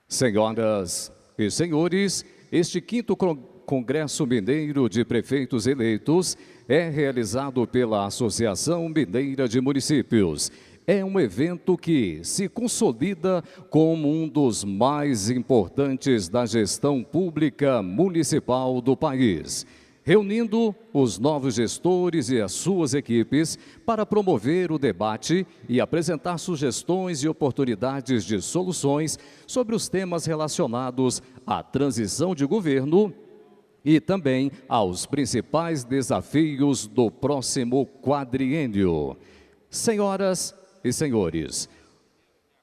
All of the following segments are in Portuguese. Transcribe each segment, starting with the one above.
Senhoras e senhores, este quinto Congresso Mineiro de Prefeitos Eleitos é realizado pela Associação Mineira de Municípios. É um evento que se consolida como um dos mais importantes da gestão pública municipal do país, reunindo os novos gestores e as suas equipes para promover o debate e apresentar sugestões e oportunidades de soluções sobre os temas relacionados à transição de governo e também aos principais desafios do próximo quadriênio. Senhoras e senhores,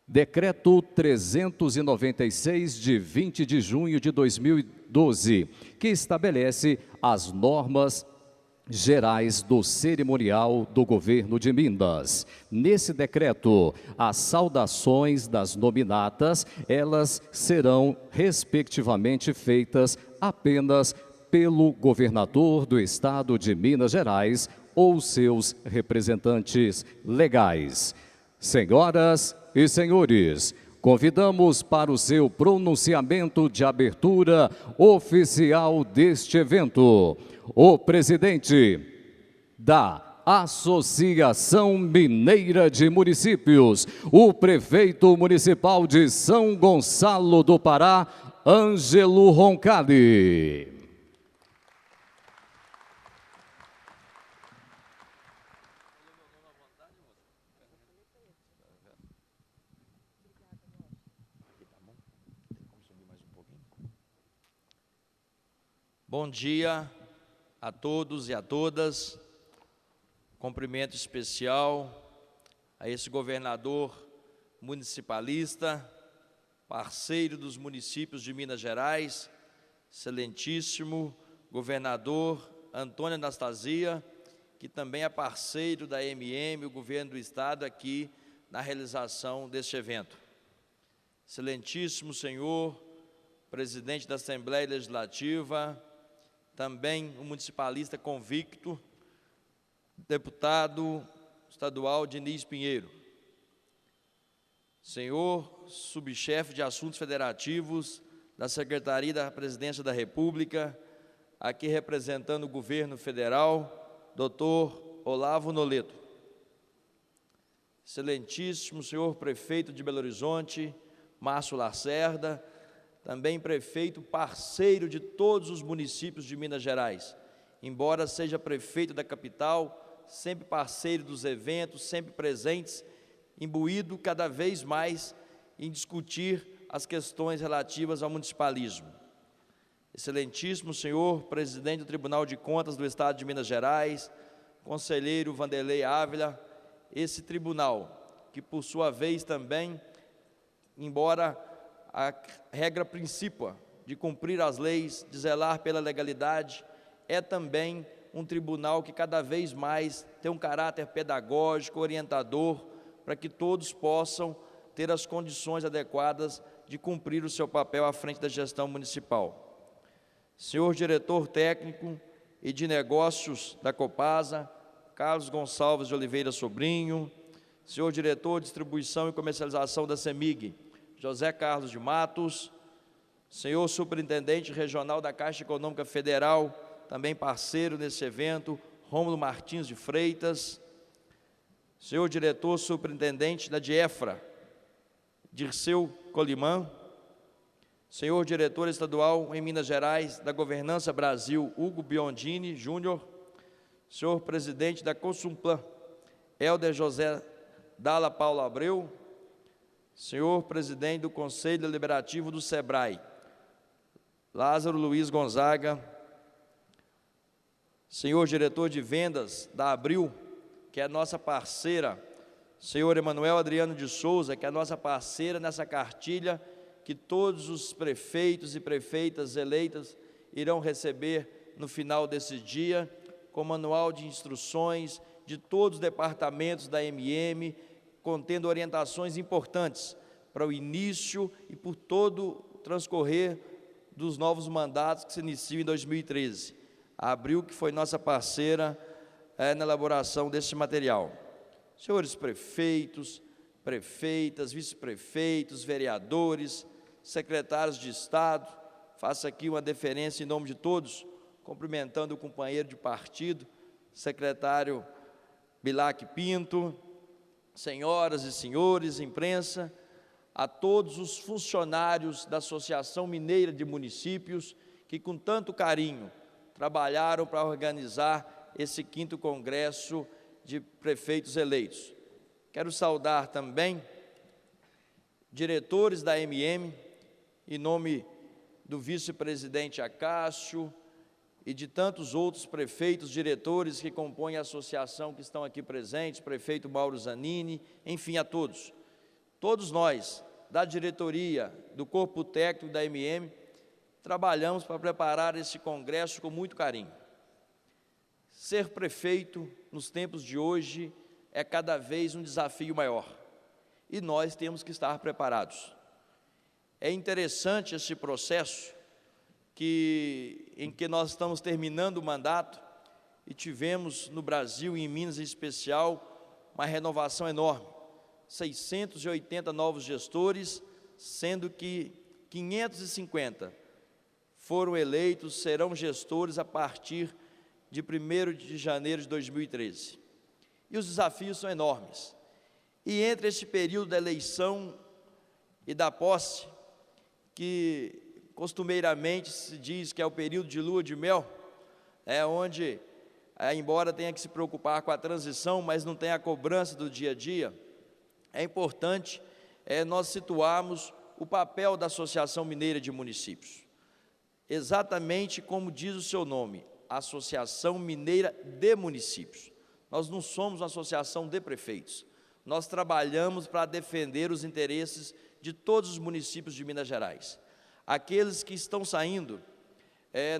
Decreto 396, de 20 de junho de 2012, que estabelece as normas gerais do cerimonial do governo de Minas. Nesse decreto, as saudações das nominatas, elas serão respectivamente feitas apenas pelo governador do estado de Minas Gerais ou seus representantes legais. Senhoras e senhores, convidamos para o seu pronunciamento de abertura oficial deste evento, o presidente da Associação Mineira de Municípios, o prefeito municipal de São Gonçalo do Pará, Ângelo Roncalli. Bom dia a todos e a todas. Cumprimento especial a esse governador municipalista, parceiro dos municípios de Minas Gerais, excelentíssimo governador Antônio Anastasia, que também é parceiro da o governo do estado, aqui na realização deste evento. Excelentíssimo senhor presidente da Assembleia Legislativa, também um municipalista convicto, deputado estadual Diniz Pinheiro. Senhor subchefe de Assuntos Federativos da Secretaria da Presidência da República, aqui representando o governo federal, doutor Olavo Noleto. Excelentíssimo senhor prefeito de Belo Horizonte, Márcio Lacerda, também prefeito parceiro de todos os municípios de Minas Gerais. Embora seja prefeito da capital, sempre parceiro dos eventos, sempre presentes, imbuído cada vez mais em discutir as questões relativas ao municipalismo. Excelentíssimo senhor presidente do Tribunal de Contas do Estado de Minas Gerais, conselheiro Vanderlei Ávila, esse tribunal que, por sua vez, também, embora a regra principal de cumprir as leis, de zelar pela legalidade, é também um tribunal que cada vez mais tem um caráter pedagógico, orientador, para que todos possam ter as condições adequadas de cumprir o seu papel à frente da gestão municipal. Senhor diretor técnico e de negócios da Copasa, Carlos Gonçalves de Oliveira Sobrinho, senhor diretor de distribuição e comercialização da CEMIG, José Carlos de Matos, senhor superintendente regional da Caixa Econômica Federal, também parceiro nesse evento, Rômulo Martins de Freitas, senhor diretor superintendente da DIEFRA, Dirceu Colimã, senhor diretor estadual em Minas Gerais da Governança Brasil, Hugo Biondini Júnior, senhor presidente da Consumplan, Helder José Dalla Paula Abreu, senhor presidente do Conselho Deliberativo do SEBRAE, Lázaro Luiz Gonzaga, senhor diretor de vendas da Abril, que é a nossa parceira, senhor Emanuel Adriano de Souza, que é a nossa parceira nessa cartilha que todos os prefeitos e prefeitas eleitas irão receber no final desse dia, com manual de instruções de todos os departamentos da contendo orientações importantes para o início e por todo o transcorrer dos novos mandatos que se iniciam em 2013. A Abril, que foi nossa parceira na elaboração desse material. Senhores prefeitos, prefeitas, vice-prefeitos, vereadores, secretários de Estado, faço aqui uma deferência em nome de todos, cumprimentando o companheiro de partido, secretário Bilac Pinto, senhoras e senhores, imprensa, a todos os funcionários da Associação Mineira de Municípios, que com tanto carinho trabalharam para organizar esse 5º Congresso de Prefeitos Eleitos. Quero saudar também diretores da MM, em nome do vice-presidente Acácio e de tantos outros prefeitos, diretores que compõem a associação que estão aqui presentes, prefeito Mauro Zanini, enfim, a todos. Todos nós, da diretoria, do corpo técnico da MM, trabalhamos para preparar esse congresso com muito carinho. Ser prefeito, nos tempos de hoje, é cada vez um desafio maior, e nós temos que estar preparados. É interessante esse processo em que nós estamos terminando o mandato e tivemos no Brasil e em Minas em especial uma renovação enorme, 680 novos gestores, sendo que 550 foram eleitos, serão gestores a partir de 1º de janeiro de 2013. E os desafios são enormes. E entre esse período da eleição e da posse, que costumeiramente se diz que é o período de lua de mel, onde, embora tenha que se preocupar com a transição, mas não tem a cobrança do dia a dia, é importante nós situarmos o papel da Associação Mineira de Municípios. Exatamente como diz o seu nome, Associação Mineira de Municípios. Nós não somos uma associação de prefeitos, nós trabalhamos para defender os interesses de todos os municípios de Minas Gerais. Aqueles que estão saindo,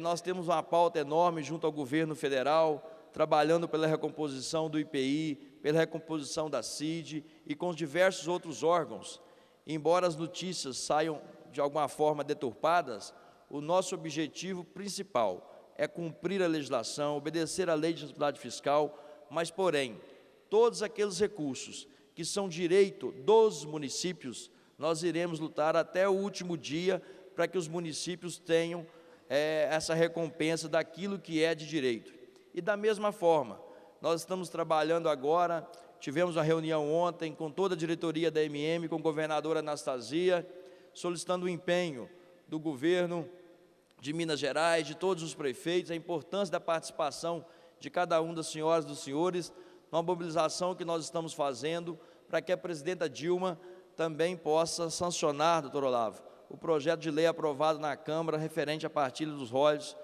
nós temos uma pauta enorme junto ao governo federal, trabalhando pela recomposição do IPI, pela recomposição da CID e com diversos outros órgãos. Embora as notícias saiam de alguma forma deturpadas, o nosso objetivo principal é cumprir a legislação, obedecer à lei de responsabilidade fiscal, mas, porém, todos aqueles recursos que são direito dos municípios, nós iremos lutar até o último dia para que os municípios tenham essa recompensa daquilo que é de direito. E da mesma forma, nós estamos trabalhando agora, tivemos uma reunião ontem com toda a diretoria da MM, com a governadora Anastasia, solicitando o empenho do governo de Minas Gerais, de todos os prefeitos, a importância da participação de cada um das senhoras e dos senhores, uma mobilização que nós estamos fazendo para que a presidenta Dilma também possa sancionar, doutor Olavo, o projeto de lei aprovado na Câmara referente à partilha dos royalties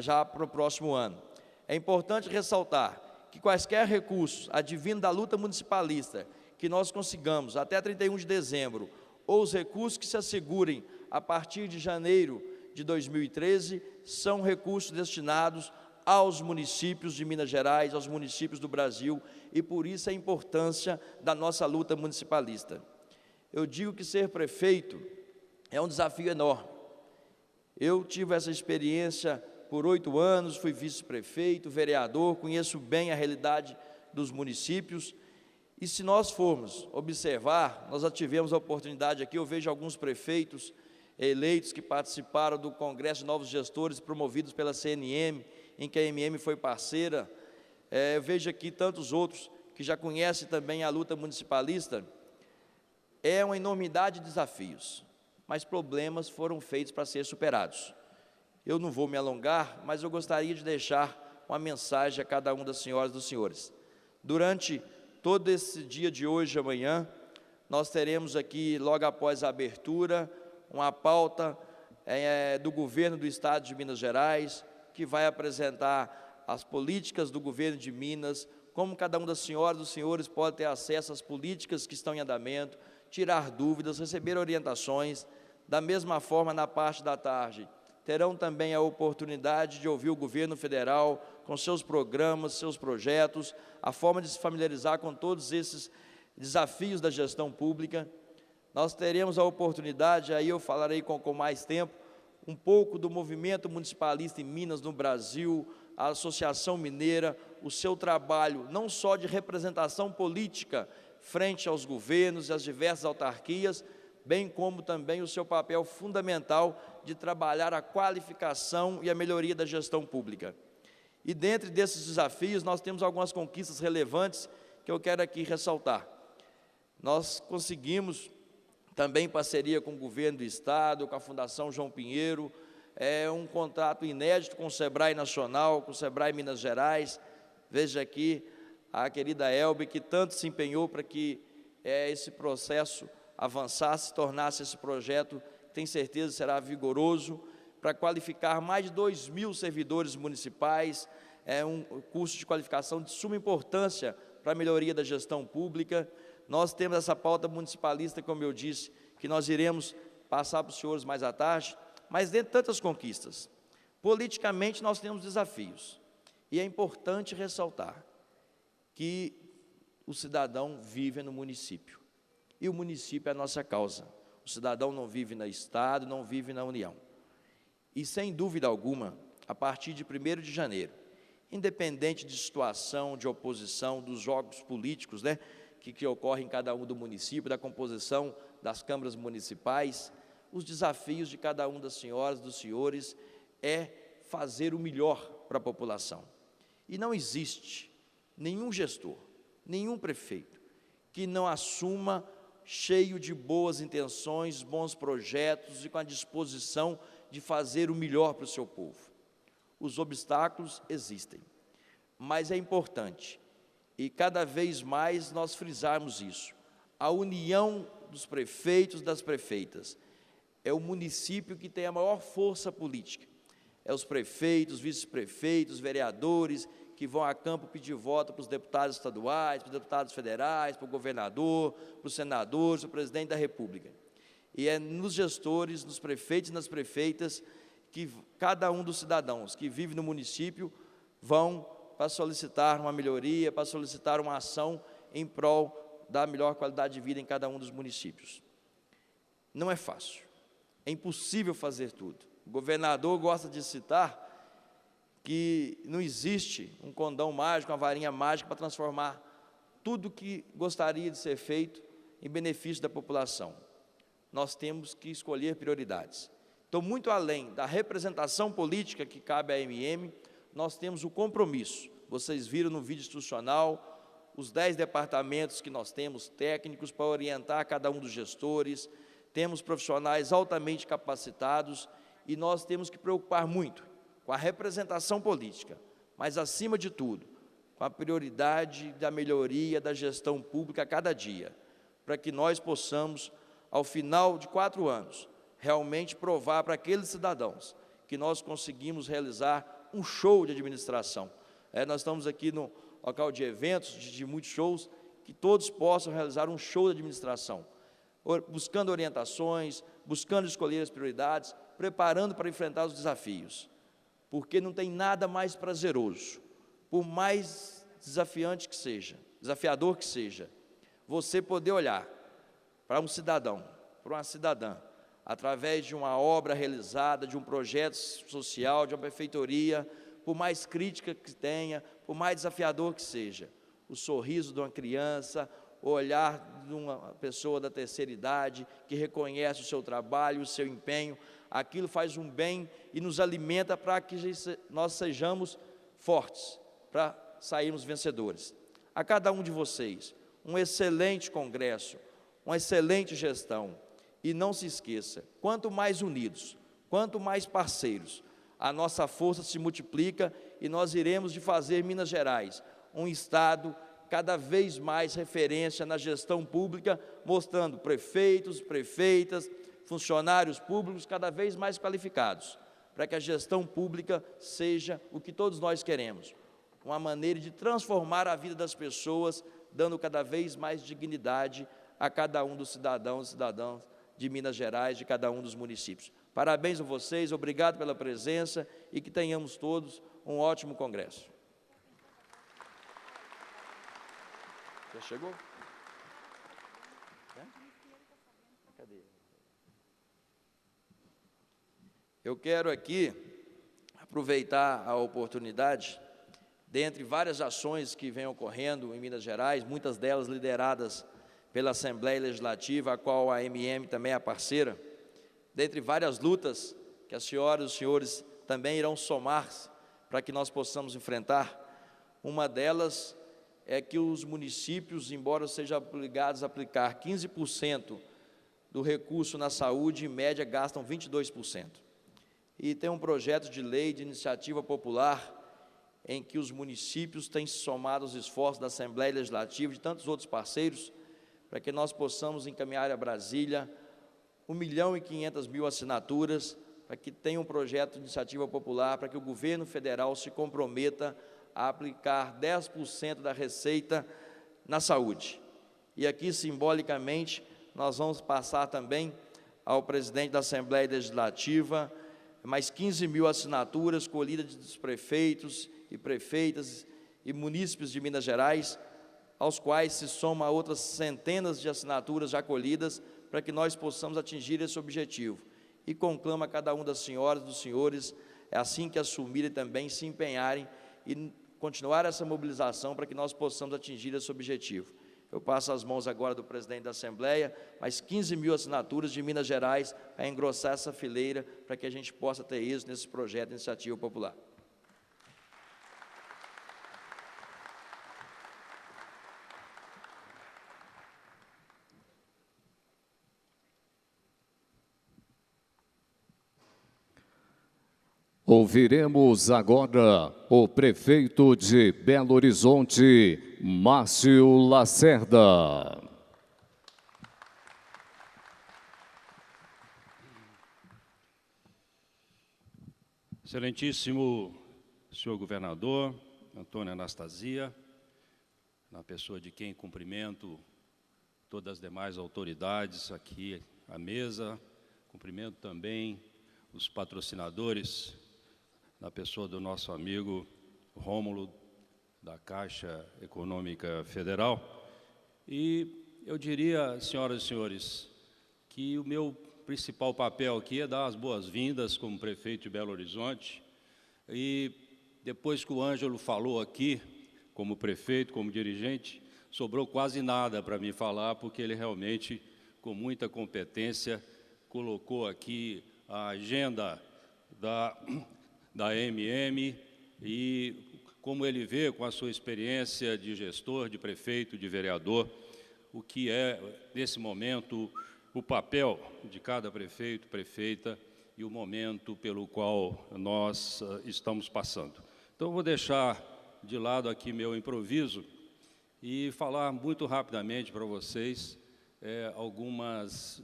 já para o próximo ano. É importante ressaltar que quaisquer recursos advindo da luta municipalista que nós consigamos até 31 de dezembro, ou os recursos que se assegurem a partir de janeiro de 2013, são recursos destinados aos municípios de Minas Gerais, aos municípios do Brasil, e por isso a importância da nossa luta municipalista. Eu digo que ser prefeito é um desafio enorme. Eu tive essa experiência por 8 anos, fui vice-prefeito, vereador, conheço bem a realidade dos municípios, e se nós formos observar, nós já tivemos a oportunidade aqui, eu vejo alguns prefeitos eleitos que participaram do Congresso de Novos Gestores promovidos pela CNM, em que a MM foi parceira, eu vejo aqui tantos outros que já conhecem também a luta municipalista. É uma enormidade de desafios, mas problemas foram feitos para ser superados. Eu não vou me alongar, mas eu gostaria de deixar uma mensagem a cada um das senhoras e dos senhores. Durante todo esse dia de hoje e amanhã, nós teremos aqui, logo após a abertura, uma pauta do governo do Estado de Minas Gerais, que vai apresentar as políticas do governo de Minas, como cada um das senhoras e dos senhores pode ter acesso às políticas que estão em andamento, tirar dúvidas, receber orientações. Da mesma forma, na parte da tarde, terão também a oportunidade de ouvir o governo federal com seus programas, seus projetos, a forma de se familiarizar com todos esses desafios da gestão pública. Nós teremos a oportunidade, aí eu falarei com mais tempo, um pouco do movimento municipalista em Minas, no Brasil, a Associação Mineira, o seu trabalho, não só de representação política frente aos governos e às diversas autarquias, bem como também o seu papel fundamental de trabalhar a qualificação e a melhoria da gestão pública. E dentre desses desafios, nós temos algumas conquistas relevantes que eu quero aqui ressaltar. Nós conseguimos, também em parceria com o Governo do Estado, com a Fundação João Pinheiro, um contrato inédito com o SEBRAE Nacional, com o SEBRAE Minas Gerais. Veja aqui a querida Elbe, que tanto se empenhou para que esse processo avançasse, tornasse esse projeto, tenho certeza, será vigoroso, para qualificar mais de 2.000 servidores municipais, um curso de qualificação de suma importância para a melhoria da gestão pública. Nós temos essa pauta municipalista, como eu disse, que nós iremos passar para os senhores mais à tarde, mas dentre tantas conquistas, politicamente nós temos desafios, e é importante ressaltar que o cidadão vive no município, e o município é a nossa causa. O cidadão não vive no Estado, não vive na União. E, sem dúvida alguma, a partir de 1º de janeiro, independente de situação, de oposição, dos jogos políticos, que ocorrem em cada um do município, da composição das câmaras municipais, os desafios de cada um das senhoras, dos senhores, é fazer o melhor para a população. E não existe nenhum gestor, nenhum prefeito, que não assuma cheio de boas intenções, bons projetos e com a disposição de fazer o melhor para o seu povo. Os obstáculos existem, mas é importante, e cada vez mais nós frisarmos isso, a união dos prefeitos, das prefeitas, é o município que tem a maior força política, é os prefeitos, vice-prefeitos, vereadores, que vão a campo pedir voto para os deputados estaduais, para os deputados federais, para o governador, para os senadores, para o presidente da República. E é nos gestores, nos prefeitos e nas prefeitas, que cada um dos cidadãos que vive no município vão para solicitar uma melhoria, para solicitar uma ação em prol da melhor qualidade de vida em cada um dos municípios. Não é fácil, é impossível fazer tudo. O governador gosta de citar que não existe um condão mágico, uma varinha mágica para transformar tudo que gostaria de ser feito em benefício da população. Nós temos que escolher prioridades. Então, muito além da representação política que cabe à MM, nós temos o compromisso. Vocês viram no vídeo institucional os 10 departamentos que nós temos técnicos para orientar cada um dos gestores, temos profissionais altamente capacitados e nós temos que preocupar muito com a representação política, mas, acima de tudo, com a prioridade da melhoria da gestão pública a cada dia, para que nós possamos, ao final de 4 anos, realmente provar para aqueles cidadãos que nós conseguimos realizar um show de administração. Nós estamos aqui no local de eventos, de muitos shows, que todos possam realizar um show de administração, buscando orientações, buscando escolher as prioridades, preparando para enfrentar os desafios. Porque não tem nada mais prazeroso, por mais desafiante que seja, desafiador que seja, você poder olhar para um cidadão, para uma cidadã, através de uma obra realizada, de um projeto social, de uma benfeitoria, por mais crítica que tenha, por mais desafiador que seja, o sorriso de uma criança, o olhar de uma pessoa da terceira idade, que reconhece o seu trabalho, o seu empenho, aquilo faz um bem e nos alimenta para que nós sejamos fortes, para sairmos vencedores. A cada um de vocês, um excelente congresso, uma excelente gestão, e não se esqueça, quanto mais unidos, quanto mais parceiros, a nossa força se multiplica e nós iremos de fazer Minas Gerais um estado cada vez mais referência na gestão pública, mostrando prefeitos, prefeitas, funcionários públicos cada vez mais qualificados, para que a gestão pública seja o que todos nós queremos, uma maneira de transformar a vida das pessoas, dando cada vez mais dignidade a cada um dos cidadãos e cidadãs de Minas Gerais, de cada um dos municípios. Parabéns a vocês, obrigado pela presença e que tenhamos todos um ótimo congresso. Já chegou? Cadê? Eu quero aqui aproveitar a oportunidade, dentre várias ações que vêm ocorrendo em Minas Gerais, muitas delas lideradas pela Assembleia Legislativa, a qual a MM também é parceira, dentre várias lutas que as senhoras e os senhores também irão somar-se para que nós possamos enfrentar. Uma delas é que os municípios, embora sejam obrigados a aplicar 15% do recurso na saúde, em média gastam 22%. E tem um projeto de lei de iniciativa popular em que os municípios têm somado os esforços da Assembleia Legislativa e de tantos outros parceiros para que nós possamos encaminhar a Brasília 1.500.000 assinaturas para que tenha um projeto de iniciativa popular, para que o governo federal se comprometa a aplicar 10% da receita na saúde. E aqui, simbolicamente, nós vamos passar também ao presidente da Assembleia Legislativa mais 15.000 assinaturas colhidas dos prefeitos e prefeitas e munícipes de Minas Gerais, aos quais se soma outras centenas de assinaturas já colhidas, para que nós possamos atingir esse objetivo. E conclama a cada um das senhoras e dos senhores, é assim que assumirem também, se empenharem e continuar essa mobilização para que nós possamos atingir esse objetivo. Eu passo as mãos agora do presidente da Assembleia, mais 15.000 assinaturas de Minas Gerais, para engrossar essa fileira, para que a gente possa ter êxito nesse projeto de iniciativa popular. Ouviremos agora o prefeito de Belo Horizonte, Márcio Lacerda. Excelentíssimo senhor governador, Antônio Anastasia, na pessoa de quem cumprimento todas as demais autoridades aqui à mesa, cumprimento também os patrocinadores, na pessoa do nosso amigo Rômulo, da Caixa Econômica Federal. E eu diria, senhoras e senhores, que o meu principal papel aqui é dar as boas-vindas como prefeito de Belo Horizonte. E depois que o Ângelo falou aqui, como prefeito, como dirigente, sobrou quase nada para me falar, porque ele realmente, com muita competência, colocou aqui a agenda da MM e como ele vê com a sua experiência de gestor, de prefeito, de vereador, o que é, nesse momento, o papel de cada prefeito, prefeita e o momento pelo qual nós estamos passando. Então, eu vou deixar de lado aqui meu improviso e falar muito rapidamente para vocês algumas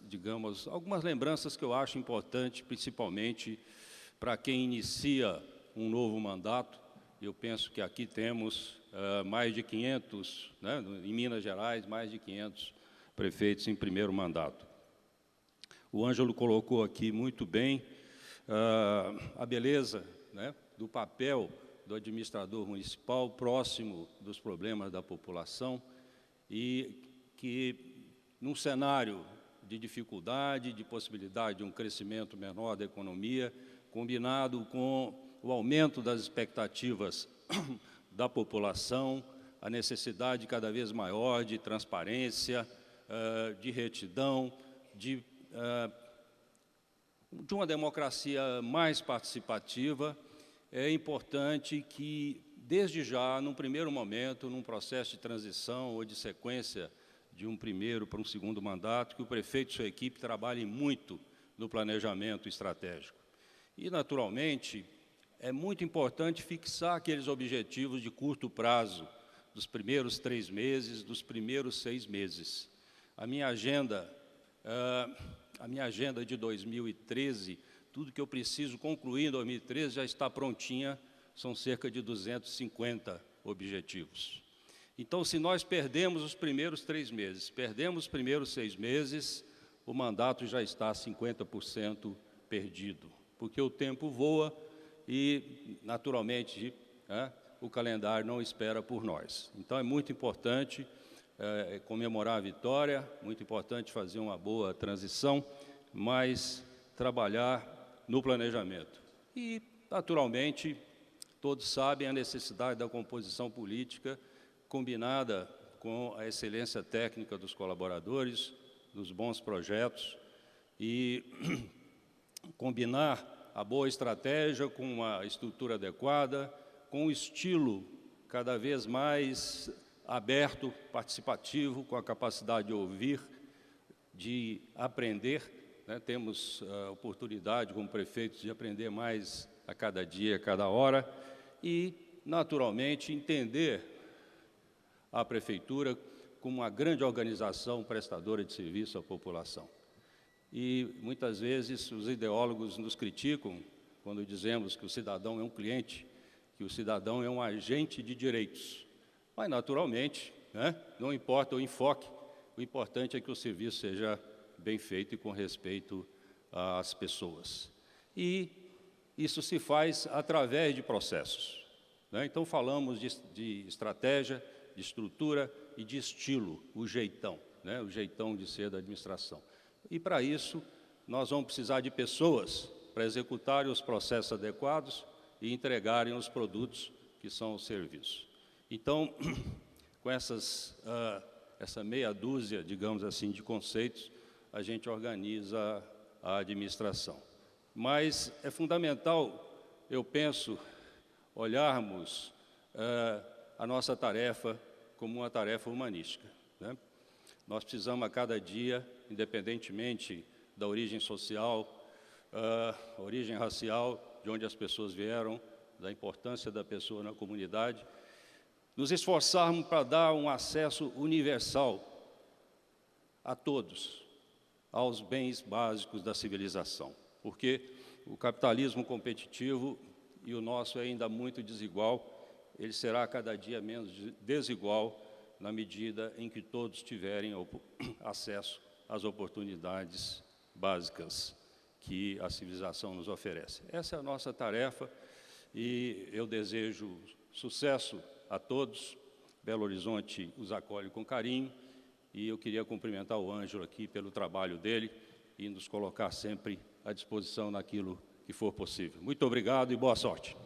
lembranças que eu acho importantes, principalmente para quem inicia um novo mandato. Eu penso que aqui temos mais de 500, né, em Minas Gerais, mais de 500 prefeitos em primeiro mandato. O Ângelo colocou aqui muito bem a beleza, né, do papel do administrador municipal próximo dos problemas da população e que, num cenário de dificuldade, de possibilidade de um crescimento menor da economia, combinado com o aumento das expectativas da população, a necessidade cada vez maior de transparência, de retidão, de uma democracia mais participativa, é importante que, desde já, num primeiro momento, num processo de transição ou de sequência de um primeiro para um segundo mandato, que o prefeito e sua equipe trabalhem muito no planejamento estratégico. E, naturalmente, é muito importante fixar aqueles objetivos de curto prazo, dos primeiros 3 meses, dos primeiros 6 meses. A minha agenda de 2013, tudo que eu preciso concluir em 2013 já está prontinha, são cerca de 250 objetivos. Então, se nós perdemos os primeiros 3 meses, perdemos os primeiros 6 meses, o mandato já está 50% perdido, porque o tempo voa e, naturalmente, o calendário não espera por nós. Então, é muito importante comemorar a vitória, muito importante fazer uma boa transição, mas trabalhar no planejamento. E, naturalmente, todos sabem a necessidade da composição política combinada com a excelência técnica dos colaboradores, dos bons projetos e combinar a boa estratégia com uma estrutura adequada, com um estilo cada vez mais aberto, participativo, com a capacidade de ouvir, de aprender, né? Temos a oportunidade, como prefeitos, de aprender mais a cada dia, a cada hora, e, naturalmente, entender a prefeitura como uma grande organização prestadora de serviço à população. E, muitas vezes, os ideólogos nos criticam quando dizemos que o cidadão é um cliente, que o cidadão é um agente de direitos. Mas, naturalmente, né, não importa o enfoque, o importante é que o serviço seja bem feito e com respeito às pessoas. E isso se faz através de processos, né? Então, falamos de estratégia, de estrutura e de estilo, o jeitão, né? O jeitão de ser da administração. E, para isso, nós vamos precisar de pessoas para executarem os processos adequados e entregarem os produtos que são os serviços. Então, com essa meia dúzia, digamos assim, de conceitos, a gente organiza a administração. Mas é fundamental, eu penso, olharmos a nossa tarefa como uma tarefa humanística, né? Nós precisamos, a cada dia, independentemente da origem social, origem racial, de onde as pessoas vieram, da importância da pessoa na comunidade, nos esforçarmos para dar um acesso universal a todos, aos bens básicos da civilização, porque o capitalismo competitivo, e o nosso é ainda muito desigual, ele será cada dia menos desigual na medida em que todos tiverem acesso às oportunidades básicas que a civilização nos oferece. Essa é a nossa tarefa e eu desejo sucesso a todos. Belo Horizonte os acolhe com carinho e eu queria cumprimentar o Ângelo aqui pelo trabalho dele e nos colocar sempre à disposição naquilo que for possível. Muito obrigado e boa sorte.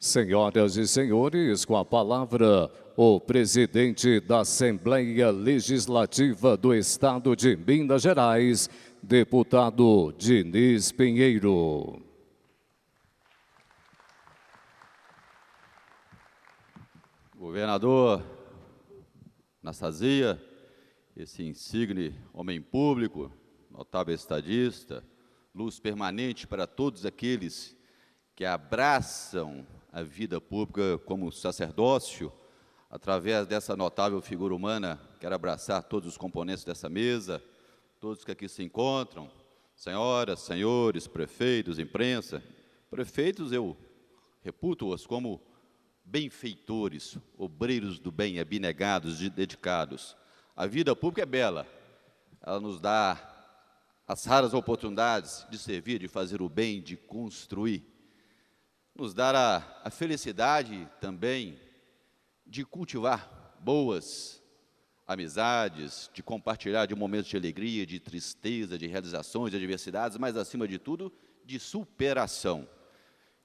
Senhoras e senhores, com a palavra, o presidente da Assembleia Legislativa do Estado de Minas Gerais, deputado Diniz Pinheiro. Governador Anastasia, esse insigne homem público, notável estadista, luz permanente para todos aqueles que abraçam a vida pública como sacerdócio, através dessa notável figura humana, quero abraçar todos os componentes dessa mesa, todos que aqui se encontram, senhoras, senhores, prefeitos, imprensa. Prefeitos, eu reputo-os como benfeitores, obreiros do bem, abnegados, dedicados. A vida pública é bela, ela nos dá as raras oportunidades de servir, de fazer o bem, de construir, nos dá a felicidade também de cultivar boas amizades, de compartilhar de momentos de alegria, de tristeza, de realizações, de adversidades, mas, acima de tudo, de superação.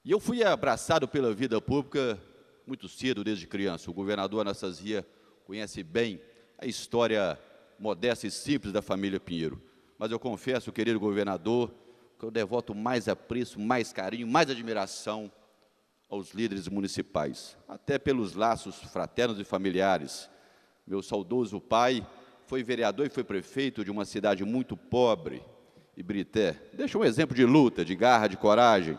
E eu fui abraçado pela vida pública muito cedo, desde criança. O governador Anastasia conhece bem a história modesta e simples da família Pinheiro. Mas eu confesso, querido governador, que eu devoto mais apreço, mais carinho, mais admiração aos líderes municipais, até pelos laços fraternos e familiares. Meu saudoso pai foi vereador e foi prefeito de uma cidade muito pobre, Ibrité. Deixa um exemplo de luta, de garra, de coragem.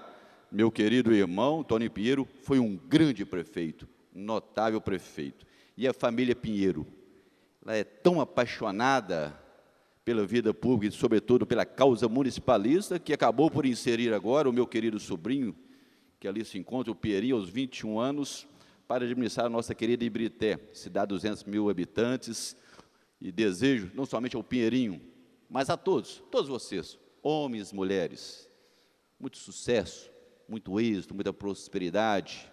Meu querido irmão, Tony Pinheiro, foi um grande prefeito, notável prefeito. E a família Pinheiro, ela é tão apaixonada pela vida pública e, sobretudo, pela causa municipalista, que acabou por inserir agora o meu querido sobrinho, que ali se encontra, o Pinheirinho, aos 21 anos, para administrar a nossa querida Ibrité, cidade de 200 mil habitantes, e desejo, não somente ao Pinheirinho, mas a todos vocês, homens, mulheres, muito sucesso, muito êxito, muita prosperidade,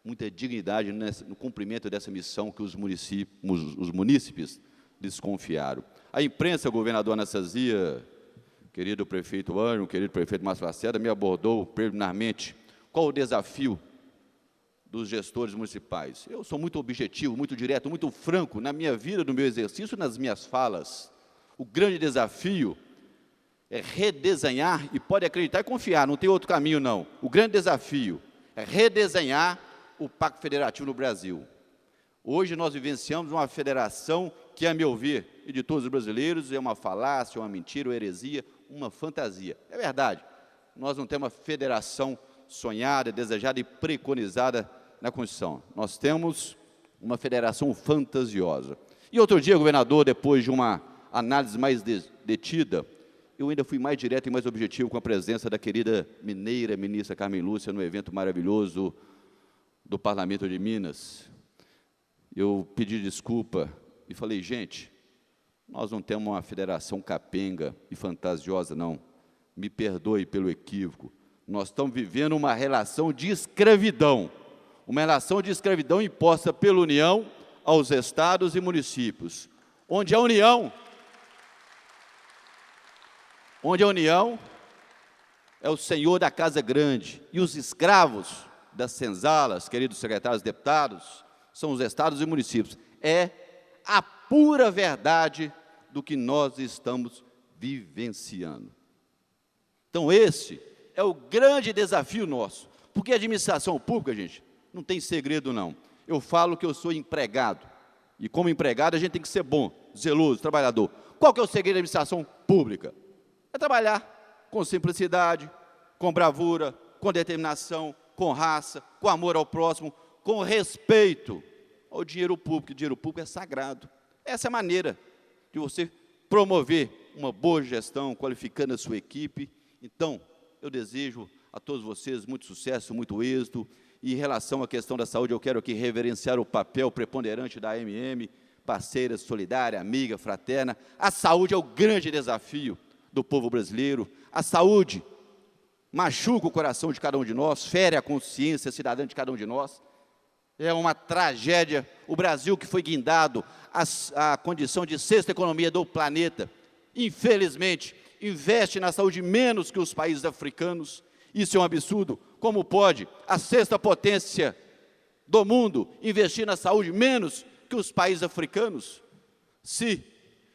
muita dignidade no cumprimento dessa missão que os munícipes lhes confiaram. A imprensa, governador Anastasia, querido prefeito Ângelo, querido prefeito Márcio Lacerda, me abordou preliminarmente qual o desafio dos gestores municipais? Eu sou muito objetivo, muito direto, muito franco na minha vida, no meu exercício, nas minhas falas. O grande desafio é redesenhar, e pode acreditar e confiar, não tem outro caminho não. O grande desafio é redesenhar o Pacto Federativo no Brasil. Hoje nós vivenciamos uma federação que, a meu ver, e de todos os brasileiros, é uma falácia, uma mentira, uma heresia, uma fantasia. É verdade, nós não temos uma federação sonhada, desejada e preconizada na Constituição. Nós temos uma federação fantasiosa. E outro dia, governador, depois de uma análise mais detida, eu ainda fui mais direto e mais objetivo com a presença da querida mineira, ministra Carmen Lúcia, no evento maravilhoso do Parlamento de Minas. Eu pedi desculpa e falei, gente, nós não temos uma federação capenga e fantasiosa, não. Me perdoe pelo equívoco. Nós estamos vivendo uma relação de escravidão. Uma relação de escravidão imposta pela União aos estados e municípios, onde a União é o senhor da casa grande, e os escravos das senzalas, queridos secretários e deputados, são os estados e municípios. É a pura verdade do que nós estamos vivenciando. Então, esse é o grande desafio nosso, porque a administração pública, gente, não tem segredo não. Eu falo que eu sou empregado, e como empregado a gente tem que ser bom, zeloso, trabalhador. Qual que é o segredo da administração pública? É trabalhar com simplicidade, com bravura, com determinação, com raça, com amor ao próximo, com respeito ao dinheiro público. O dinheiro público é sagrado. Essa é a maneira de você promover uma boa gestão, qualificando a sua equipe. Então, eu desejo a todos vocês muito sucesso, muito êxito. E em relação à questão da saúde, eu quero aqui reverenciar o papel preponderante da AMM, parceira, solidária, amiga, fraterna. A saúde é o grande desafio do povo brasileiro. A saúde machuca o coração de cada um de nós, fere a consciência cidadã de cada um de nós. É uma tragédia. O Brasil, que foi guindado à condição de sexta economia do planeta, infelizmente, investe na saúde menos que os países africanos. Isso é um absurdo. Como pode a sexta potência do mundo investir na saúde menos que os países africanos? Se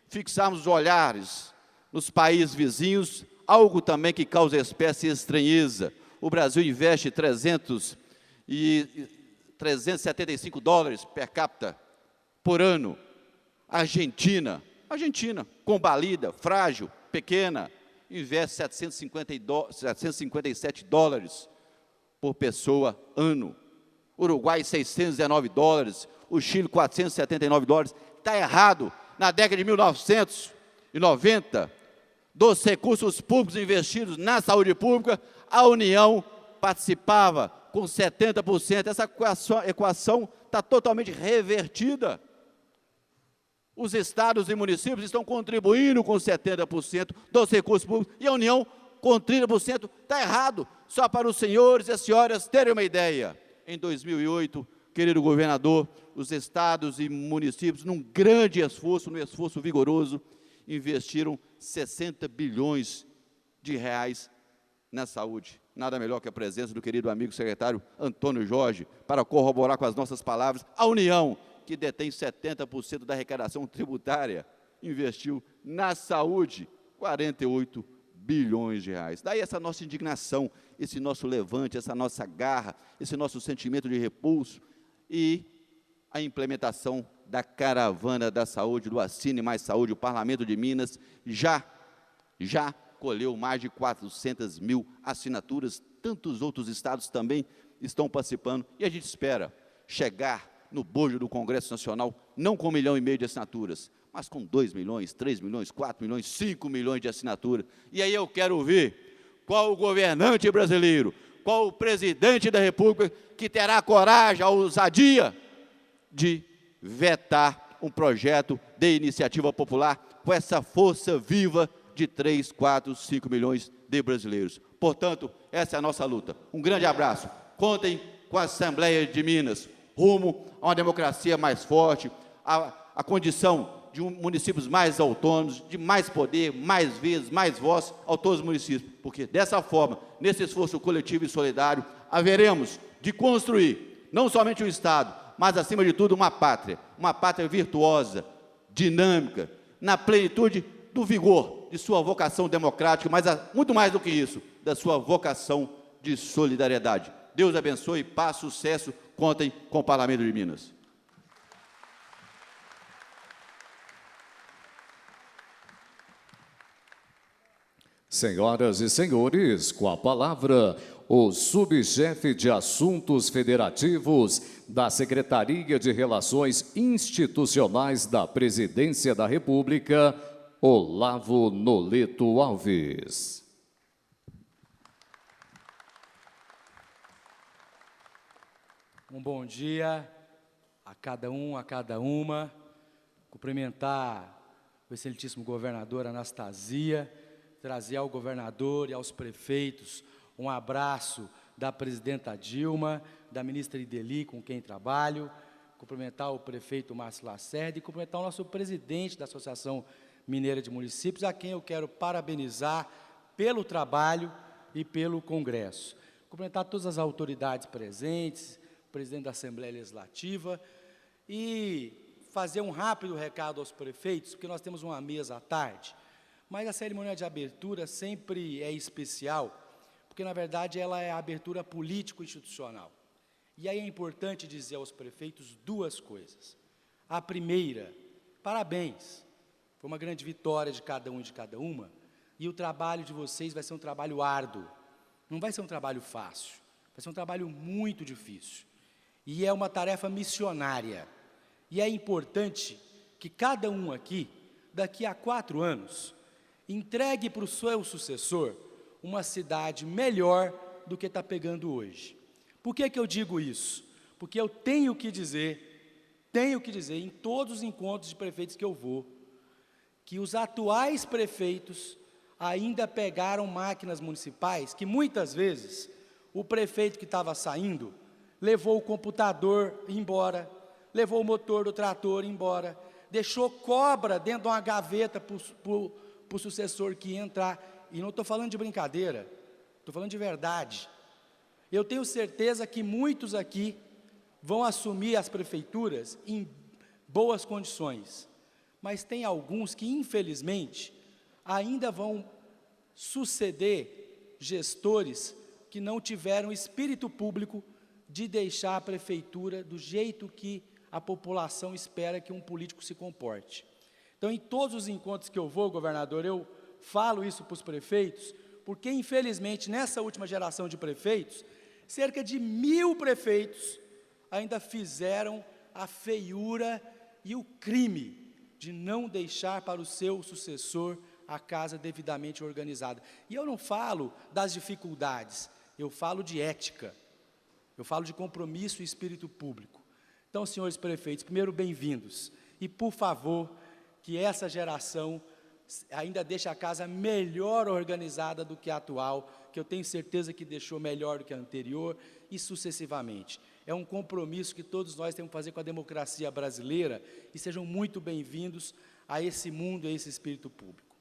fixarmos os olhares nos países vizinhos, algo também que causa espécie estranheza. O Brasil investe 375 dólares per capita por ano. Argentina, combalida, frágil, pequena, investe 757 dólares por pessoa ano. Uruguai, 619 dólares, o Chile, 479 dólares. Está errado. Na década de 1990, dos recursos públicos investidos na saúde pública, a União participava com 70%. Essa equação está totalmente revertida. Os estados e municípios estão contribuindo com 70% dos recursos públicos e a União com 30%. Está errado. Só para os senhores e as senhoras terem uma ideia. Em 2008, querido governador, os estados e municípios, num grande esforço, num esforço vigoroso, investiram 60 bilhões de reais na saúde. Nada melhor que a presença do querido amigo secretário Antônio Jorge para corroborar com as nossas palavras. A União, que detém 70% da arrecadação tributária, investiu na saúde 48 bilhões de reais. Daí essa nossa indignação, esse nosso levante, essa nossa garra, esse nosso sentimento de repulso e a implementação da caravana da saúde, do Assine Mais Saúde. O Parlamento de Minas já colheu mais de 400 mil assinaturas, tantos outros estados também estão participando, e a gente espera chegar no bojo do Congresso Nacional, não com 1,5 milhão de assinaturas, mas com 2 milhões, 3 milhões, 4 milhões, 5 milhões de assinaturas. E aí eu quero ver qual o governante brasileiro, qual o presidente da República que terá a coragem, a ousadia de vetar um projeto de iniciativa popular com essa força viva de 3, 4, 5 milhões de brasileiros. Portanto, essa é a nossa luta. Um grande abraço. Contem com a Assembleia de Minas, rumo a uma democracia mais forte, a condição de municípios mais autônomos, de mais poder, mais vez, mais voz a todos os municípios, porque dessa forma, nesse esforço coletivo e solidário, haveremos de construir não somente o Estado, mas acima de tudo uma pátria virtuosa, dinâmica, na plenitude do vigor de sua vocação democrática, mas muito mais do que isso, da sua vocação de solidariedade. Deus abençoe, paz, sucesso, contem com o Parlamento de Minas. Senhoras e senhores, com a palavra, o subchefe de Assuntos Federativos da Secretaria de Relações Institucionais da Presidência da República, Olavo Noleto Alves. Um bom dia a cada um, a cada uma. Cumprimentar o excelentíssimo governador Anastasia, trazer ao governador e aos prefeitos um abraço da presidenta Dilma, da ministra Ideli, com quem trabalho, cumprimentar o prefeito Márcio Lacerda e cumprimentar o nosso presidente da Associação Mineira de Municípios, a quem eu quero parabenizar pelo trabalho e pelo Congresso. Cumprimentar todas as autoridades presentes, o presidente da Assembleia Legislativa, e fazer um rápido recado aos prefeitos, porque nós temos uma mesa à tarde, mas a cerimônia de abertura sempre é especial, porque, na verdade, ela é a abertura político-institucional. E aí é importante dizer aos prefeitos duas coisas. A primeira, parabéns, foi uma grande vitória de cada um e de cada uma, e o trabalho de vocês vai ser um trabalho árduo, não vai ser um trabalho fácil, vai ser um trabalho muito difícil, e é uma tarefa missionária, e é importante que cada um aqui, daqui a 4 anos, entregue para o seu sucessor uma cidade melhor do que está pegando hoje. Por que eu digo isso? Porque eu tenho que dizer em todos os encontros de prefeitos que eu vou, que os atuais prefeitos ainda pegaram máquinas municipais que muitas vezes o prefeito que estava saindo levou o computador embora, levou o motor do trator embora, deixou cobra dentro de uma gaveta para o sucessor que ia entrar, e não estou falando de brincadeira, estou falando de verdade. Eu tenho certeza que muitos aqui vão assumir as prefeituras em boas condições, mas tem alguns que, infelizmente, ainda vão suceder gestores que não tiveram espírito público de deixar a prefeitura do jeito que a população espera que um político se comporte. Então, em todos os encontros que eu vou, governador, eu falo isso para os prefeitos, porque, infelizmente, nessa última geração de prefeitos, cerca de 1000 prefeitos ainda fizeram a feiura e o crime de não deixar para o seu sucessor a casa devidamente organizada. E eu não falo das dificuldades, eu falo de ética, eu falo de compromisso e espírito público. Então, senhores prefeitos, primeiro, bem-vindos, e, por favor, que essa geração ainda deixe a casa melhor organizada do que a atual, que eu tenho certeza que deixou melhor do que a anterior, e sucessivamente. É um compromisso que todos nós temos que fazer com a democracia brasileira, e sejam muito bem-vindos a esse mundo e a esse espírito público.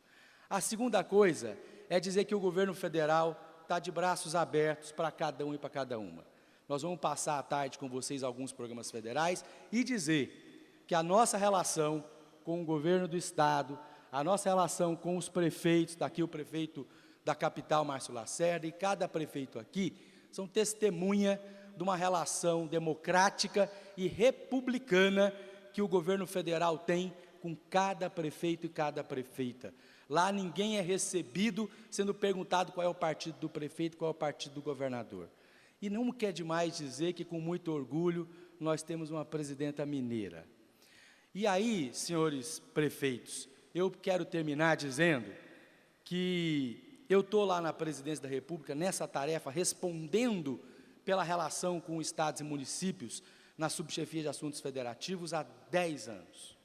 A segunda coisa é dizer que o governo federal está de braços abertos para cada um e para cada uma. Nós vamos passar à tarde com vocês alguns programas federais e dizer que a nossa relação com o governo do Estado, a nossa relação com os prefeitos, daqui o prefeito da capital, Márcio Lacerda, e cada prefeito aqui, são testemunha de uma relação democrática e republicana que o governo federal tem com cada prefeito e cada prefeita. Lá ninguém é recebido sendo perguntado qual é o partido do prefeito, qual é o partido do governador. E não quer demais dizer que, com muito orgulho, nós temos uma presidenta mineira. E aí, senhores prefeitos, eu quero terminar dizendo que eu estou lá na Presidência da República, nessa tarefa, respondendo pela relação com estados e municípios, na subchefia de assuntos federativos, há 10 anos.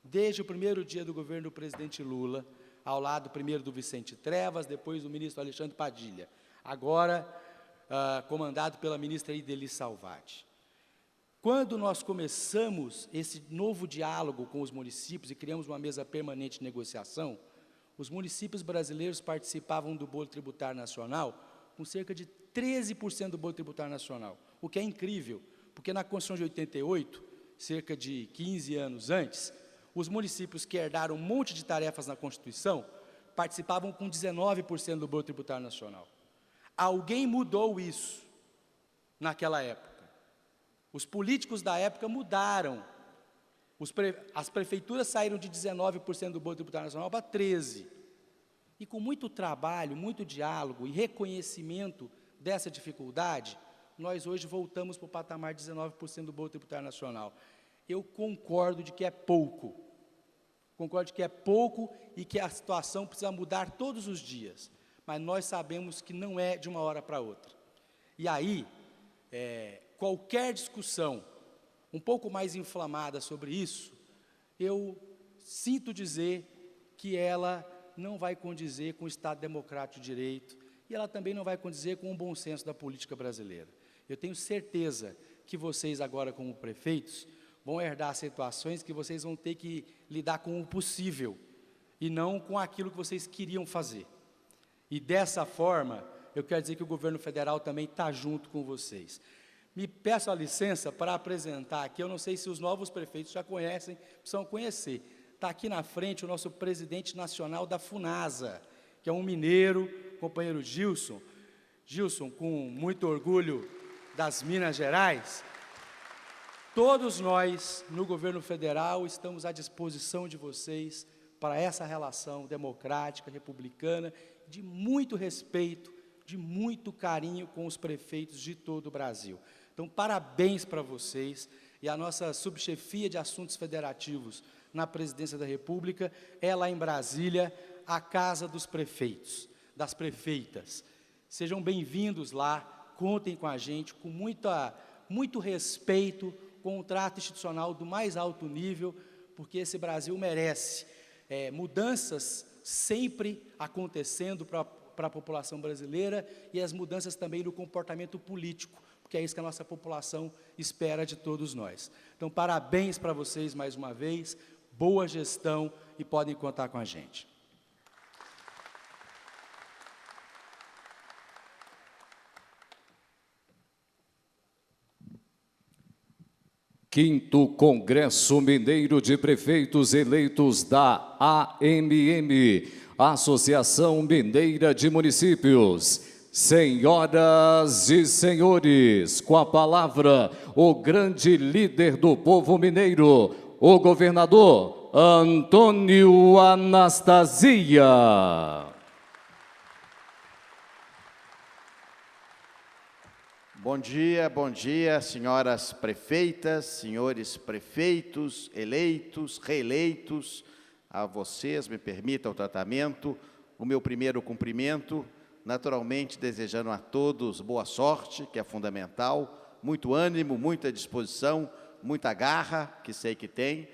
Desde o primeiro dia do governo do presidente Lula, ao lado primeiro do Vicente Trevas, depois do ministro Alexandre Padilha, agora comandado pela ministra Ideli Salvati. Quando nós começamos esse novo diálogo com os municípios e criamos uma mesa permanente de negociação, os municípios brasileiros participavam do bolo tributário nacional com cerca de 13% do bolo tributário nacional, o que é incrível, porque na Constituição de 88, cerca de 15 anos antes, os municípios que herdaram um monte de tarefas na Constituição participavam com 19% do bolo tributário nacional. Alguém mudou isso naquela época. Os políticos da época mudaram. As prefeituras saíram de 19% do bolo tributário nacional para 13%. E com muito trabalho, muito diálogo e reconhecimento dessa dificuldade, nós hoje voltamos para o patamar de 19% do bolo tributário nacional. Eu concordo de que é pouco. Concordo que é pouco e que a situação precisa mudar todos os dias. Mas nós sabemos que não é de uma hora para outra. E aí, qualquer discussão um pouco mais inflamada sobre isso, eu sinto dizer que ela não vai condizer com o Estado Democrático de Direito e ela também não vai condizer com o bom senso da política brasileira. Eu tenho certeza que vocês agora, como prefeitos, vão herdar situações que vocês vão ter que lidar com o possível e não com aquilo que vocês queriam fazer. E dessa forma, eu quero dizer que o governo federal também está junto com vocês. Me peço a licença para apresentar aqui, eu não sei se os novos prefeitos já conhecem, precisam conhecer. Está aqui na frente o nosso presidente nacional da FUNASA, que é um mineiro, companheiro Gilson. Gilson, com muito orgulho das Minas Gerais. Todos nós, no governo federal, estamos à disposição de vocês para essa relação democrática, republicana, de muito respeito, de muito carinho com os prefeitos de todo o Brasil. Então, parabéns para vocês, e a nossa subchefia de assuntos federativos na Presidência da República é lá em Brasília, a Casa dos Prefeitos, das prefeitas. Sejam bem-vindos lá, contem com a gente, com muito respeito, com um trato institucional do mais alto nível, porque esse Brasil merece mudanças sempre acontecendo para a população brasileira e as mudanças também no comportamento político, porque é isso que a nossa população espera de todos nós. Então, parabéns para vocês mais uma vez, boa gestão e podem contar com a gente. Quinto Congresso Mineiro de Prefeitos Eleitos da AMM, Associação Mineira de Municípios. Senhoras e senhores, com a palavra, o grande líder do povo mineiro, o governador Antônio Anastasia. Bom dia, senhoras prefeitas, senhores prefeitos, eleitos, reeleitos. A vocês, me permitam o tratamento, o meu primeiro cumprimento, naturalmente desejando a todos boa sorte, que é fundamental, muito ânimo, muita disposição, muita garra, que sei que tem,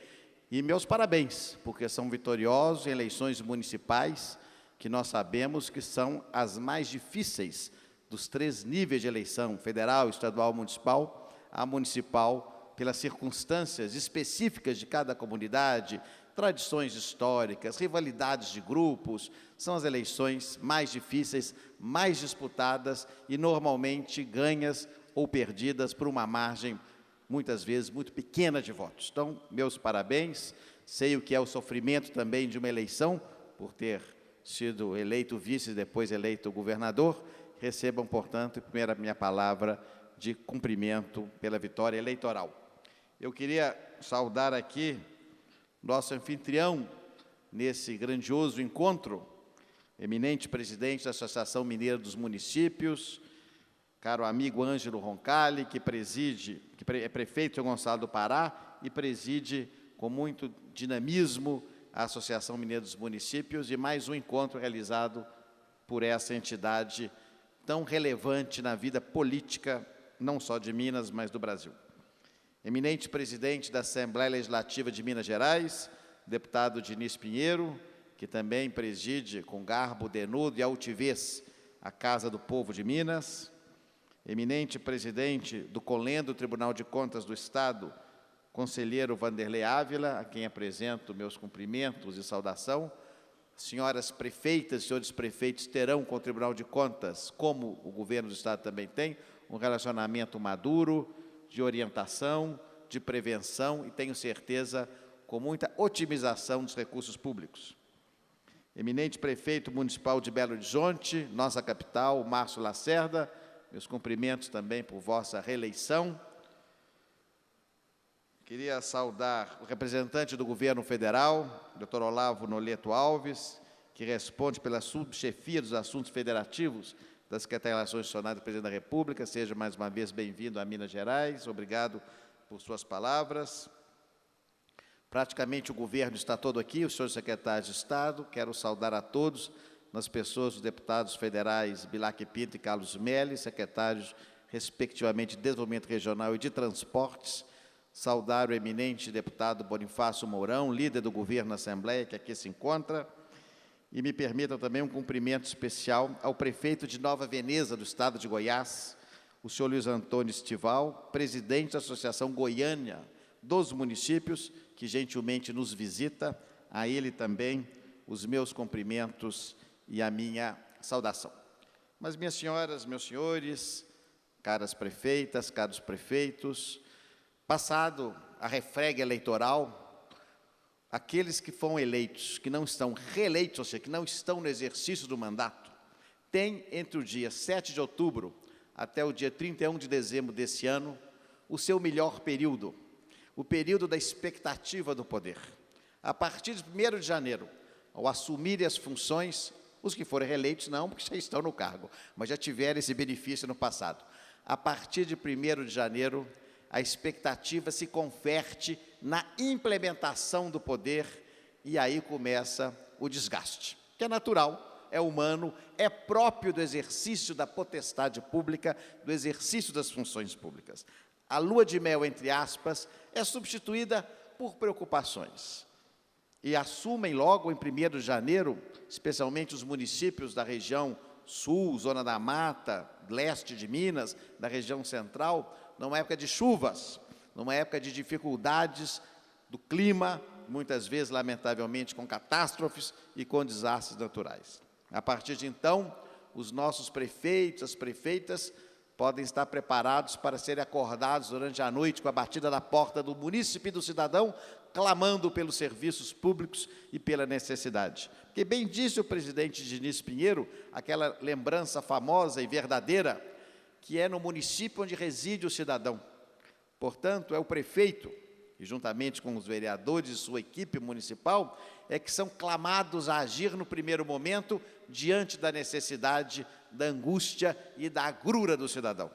e meus parabéns, porque são vitoriosos em eleições municipais, que nós sabemos que são as mais difíceis dos 3 níveis de eleição, federal, estadual, municipal, a municipal, pelas circunstâncias específicas de cada comunidade, tradições históricas, rivalidades de grupos, são as eleições mais difíceis, mais disputadas e normalmente ganhas ou perdidas por uma margem, muitas vezes, muito pequena de votos. Então, meus parabéns, sei o que é o sofrimento também de uma eleição, por ter sido eleito vice e depois eleito governador. Recebam, portanto, primeiro a minha palavra de cumprimento pela vitória eleitoral. Eu queria saudar aqui nosso anfitrião nesse grandioso encontro, eminente presidente da Associação Mineira dos Municípios, caro amigo Ângelo Roncalli, que é prefeito de São Gonçalo do Pará e preside com muito dinamismo a Associação Mineira dos Municípios, e mais um encontro realizado por essa entidade tão relevante na vida política, não só de Minas, mas do Brasil. Eminente presidente da Assembleia Legislativa de Minas Gerais, deputado Diniz Pinheiro, que também preside com garbo, denudo e altivez a Casa do Povo de Minas. eminente presidente do CONLEN do Tribunal de Contas do Estado, conselheiro Vanderlei Ávila, a quem apresento meus cumprimentos e saudação. Senhoras prefeitas e senhores prefeitos terão com o Tribunal de Contas, como o governo do Estado também tem, um relacionamento maduro, de orientação, de prevenção e, tenho certeza, com muita otimização dos recursos públicos. Eminente prefeito municipal de Belo Horizonte, nossa capital, Márcio Lacerda, meus cumprimentos também por vossa reeleição. Queria saudar o representante do governo federal, Dr. Olavo Noleto Alves, que responde pela subchefia dos assuntos federativos da Secretaria de Relações Institucionais do Presidente da República. Seja mais uma vez bem-vindo a Minas Gerais. Obrigado por suas palavras. Praticamente o governo está todo aqui, os senhores secretários de Estado. Quero saudar a todos, nas pessoas dos deputados federais Bilac Pinto e Carlos Meli, secretários, respectivamente, de Desenvolvimento Regional e de Transportes. Saudar o eminente deputado Bonifácio Mourão, líder do governo na Assembleia, que aqui se encontra. E me permitam também um cumprimento especial ao prefeito de Nova Veneza, do estado de Goiás, o senhor Luiz Antônio Estival, presidente da Associação Goiânia dos Municípios, que gentilmente nos visita. A ele também os meus cumprimentos e a minha saudação. Mas, minhas senhoras, meus senhores, caras prefeitas, caros prefeitos, passado a refrega eleitoral, aqueles que foram eleitos, que não estão reeleitos, ou seja, que não estão no exercício do mandato, têm entre o dia 7 de outubro até o dia 31 de dezembro desse ano, o seu melhor período, o período da expectativa do poder. A partir de 1º de janeiro, ao assumirem as funções, os que forem reeleitos não, porque já estão no cargo, mas já tiveram esse benefício no passado. A partir de 1º de janeiro, a expectativa se converte na implementação do poder e aí começa o desgaste, que é natural, é humano, é próprio do exercício da potestade pública, do exercício das funções públicas. A lua de mel, entre aspas, é substituída por preocupações. E assumem logo em 1º de janeiro, especialmente os municípios da região sul, zona da mata, leste de Minas, da região central, numa época de chuvas, numa época de dificuldades do clima, muitas vezes, lamentavelmente, com catástrofes e com desastres naturais. A partir de então, os nossos prefeitos, as prefeitas, podem estar preparados para serem acordados durante a noite com a batida da porta do munícipe e do cidadão, clamando pelos serviços públicos e pela necessidade. Porque bem disse o presidente Diniz Pinheiro, aquela lembrança famosa e verdadeira, que é no município onde reside o cidadão. Portanto, é o prefeito, e juntamente com os vereadores e sua equipe municipal, é que são clamados a agir no primeiro momento diante da necessidade, da angústia e da agrura do cidadão.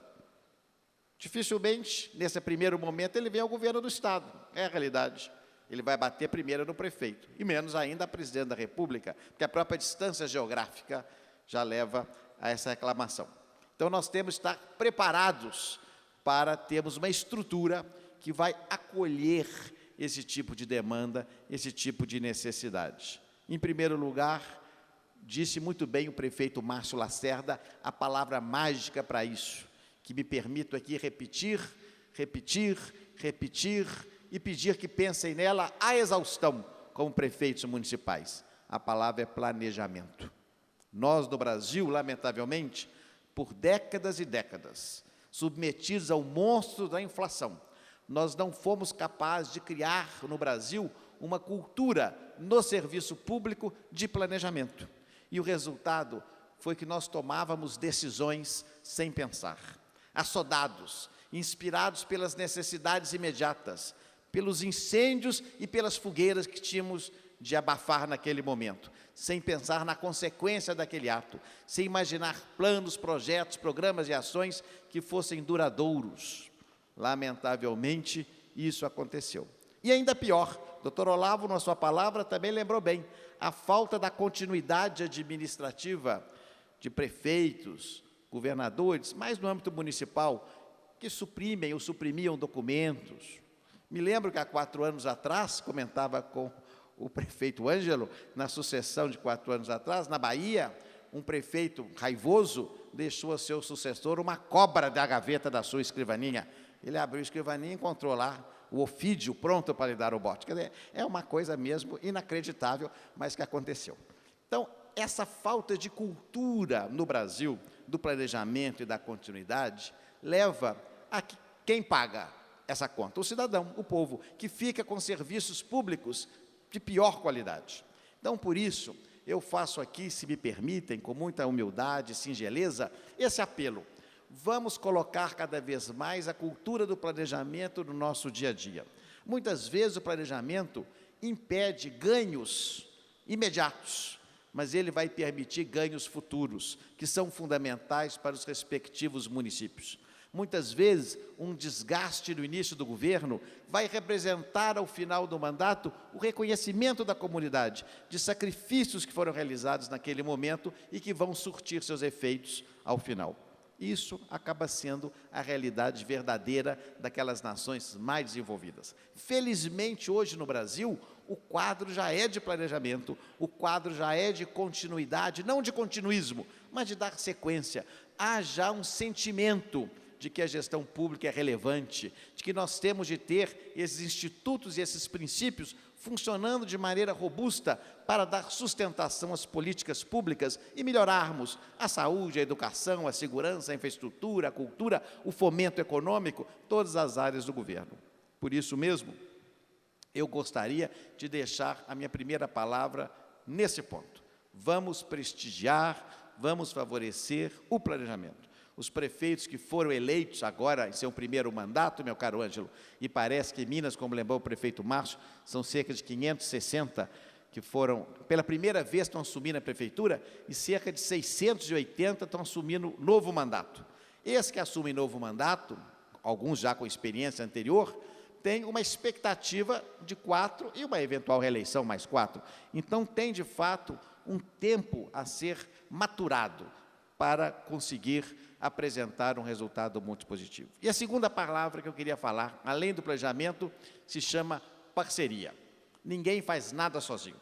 Dificilmente, nesse primeiro momento, ele vem ao governo do Estado, é a realidade. Ele vai bater primeiro no prefeito, e menos ainda a presidente da República, porque a própria distância geográfica já leva a essa reclamação. Então, nós temos que estar preparados para termos uma estrutura que vai acolher esse tipo de demanda, esse tipo de necessidade. Em primeiro lugar, disse muito bem o prefeito Márcio Lacerda a palavra mágica para isso, que me permito aqui repetir e pedir que pensem nela à exaustão, como prefeitos municipais. A palavra é planejamento. Nós, no Brasil, lamentavelmente, por décadas e décadas, submetidos ao monstro da inflação, nós não fomos capazes de criar no Brasil uma cultura no serviço público de planejamento. E o resultado foi que nós tomávamos decisões sem pensar, assodados, inspirados pelas necessidades imediatas, pelos incêndios e pelas fogueiras que tínhamos de abafar naquele momento, sem pensar na consequência daquele ato, sem imaginar planos, projetos, programas e ações que fossem duradouros. Lamentavelmente, isso aconteceu. E ainda pior, Dr. Olavo, na sua palavra, também lembrou bem, a falta da continuidade administrativa de prefeitos, governadores, mais no âmbito municipal, que suprimem ou suprimiam documentos. Me lembro que há 4 anos atrás, comentava com o prefeito Ângelo, na sucessão de 4 anos atrás, na Bahia, um prefeito raivoso deixou a seu sucessor uma cobra da gaveta da sua escrivaninha. Ele abriu a escrivaninha e encontrou lá o ofídio pronto para lhe dar o bote. Quer dizer, é uma coisa mesmo inacreditável, mas que aconteceu. Então, essa falta de cultura no Brasil, do planejamento e da continuidade, leva a que quem paga essa conta? O cidadão, o povo, que fica com serviços públicos de pior qualidade. Então, por isso, eu faço aqui, se me permitem, com muita humildade e singeleza, esse apelo. Vamos colocar cada vez mais a cultura do planejamento no nosso dia a dia. Muitas vezes o planejamento impede ganhos imediatos, mas ele vai permitir ganhos futuros, que são fundamentais para os respectivos municípios. Muitas vezes, um desgaste no início do governo vai representar, ao final do mandato, o reconhecimento da comunidade, de sacrifícios que foram realizados naquele momento e que vão surtir seus efeitos ao final. Isso acaba sendo a realidade verdadeira daquelas nações mais desenvolvidas. Felizmente, hoje no Brasil, o quadro já é de planejamento, o quadro já é de continuidade, não de continuismo, mas de dar sequência. Há já um sentimento de que a gestão pública é relevante, de que nós temos de ter esses institutos e esses princípios funcionando de maneira robusta para dar sustentação às políticas públicas e melhorarmos a saúde, a educação, a segurança, a infraestrutura, a cultura, o fomento econômico, todas as áreas do governo. Por isso mesmo, eu gostaria de deixar a minha primeira palavra nesse ponto. Vamos prestigiar, vamos favorecer o planejamento. Os prefeitos que foram eleitos agora em seu primeiro mandato, meu caro Ângelo, e parece que em Minas, como lembrou o prefeito Márcio, são cerca de 560 que foram, pela primeira vez, estão assumindo a prefeitura, e cerca de 680 estão assumindo novo mandato. Esses que assumem novo mandato, alguns já com experiência anterior, têm uma expectativa de 4 e uma eventual reeleição mais 4. Então, tem, de fato, um tempo a ser maturado para conseguir apresentar um resultado muito positivo. E a segunda palavra que eu queria falar, além do planejamento, se chama parceria. Ninguém faz nada sozinho.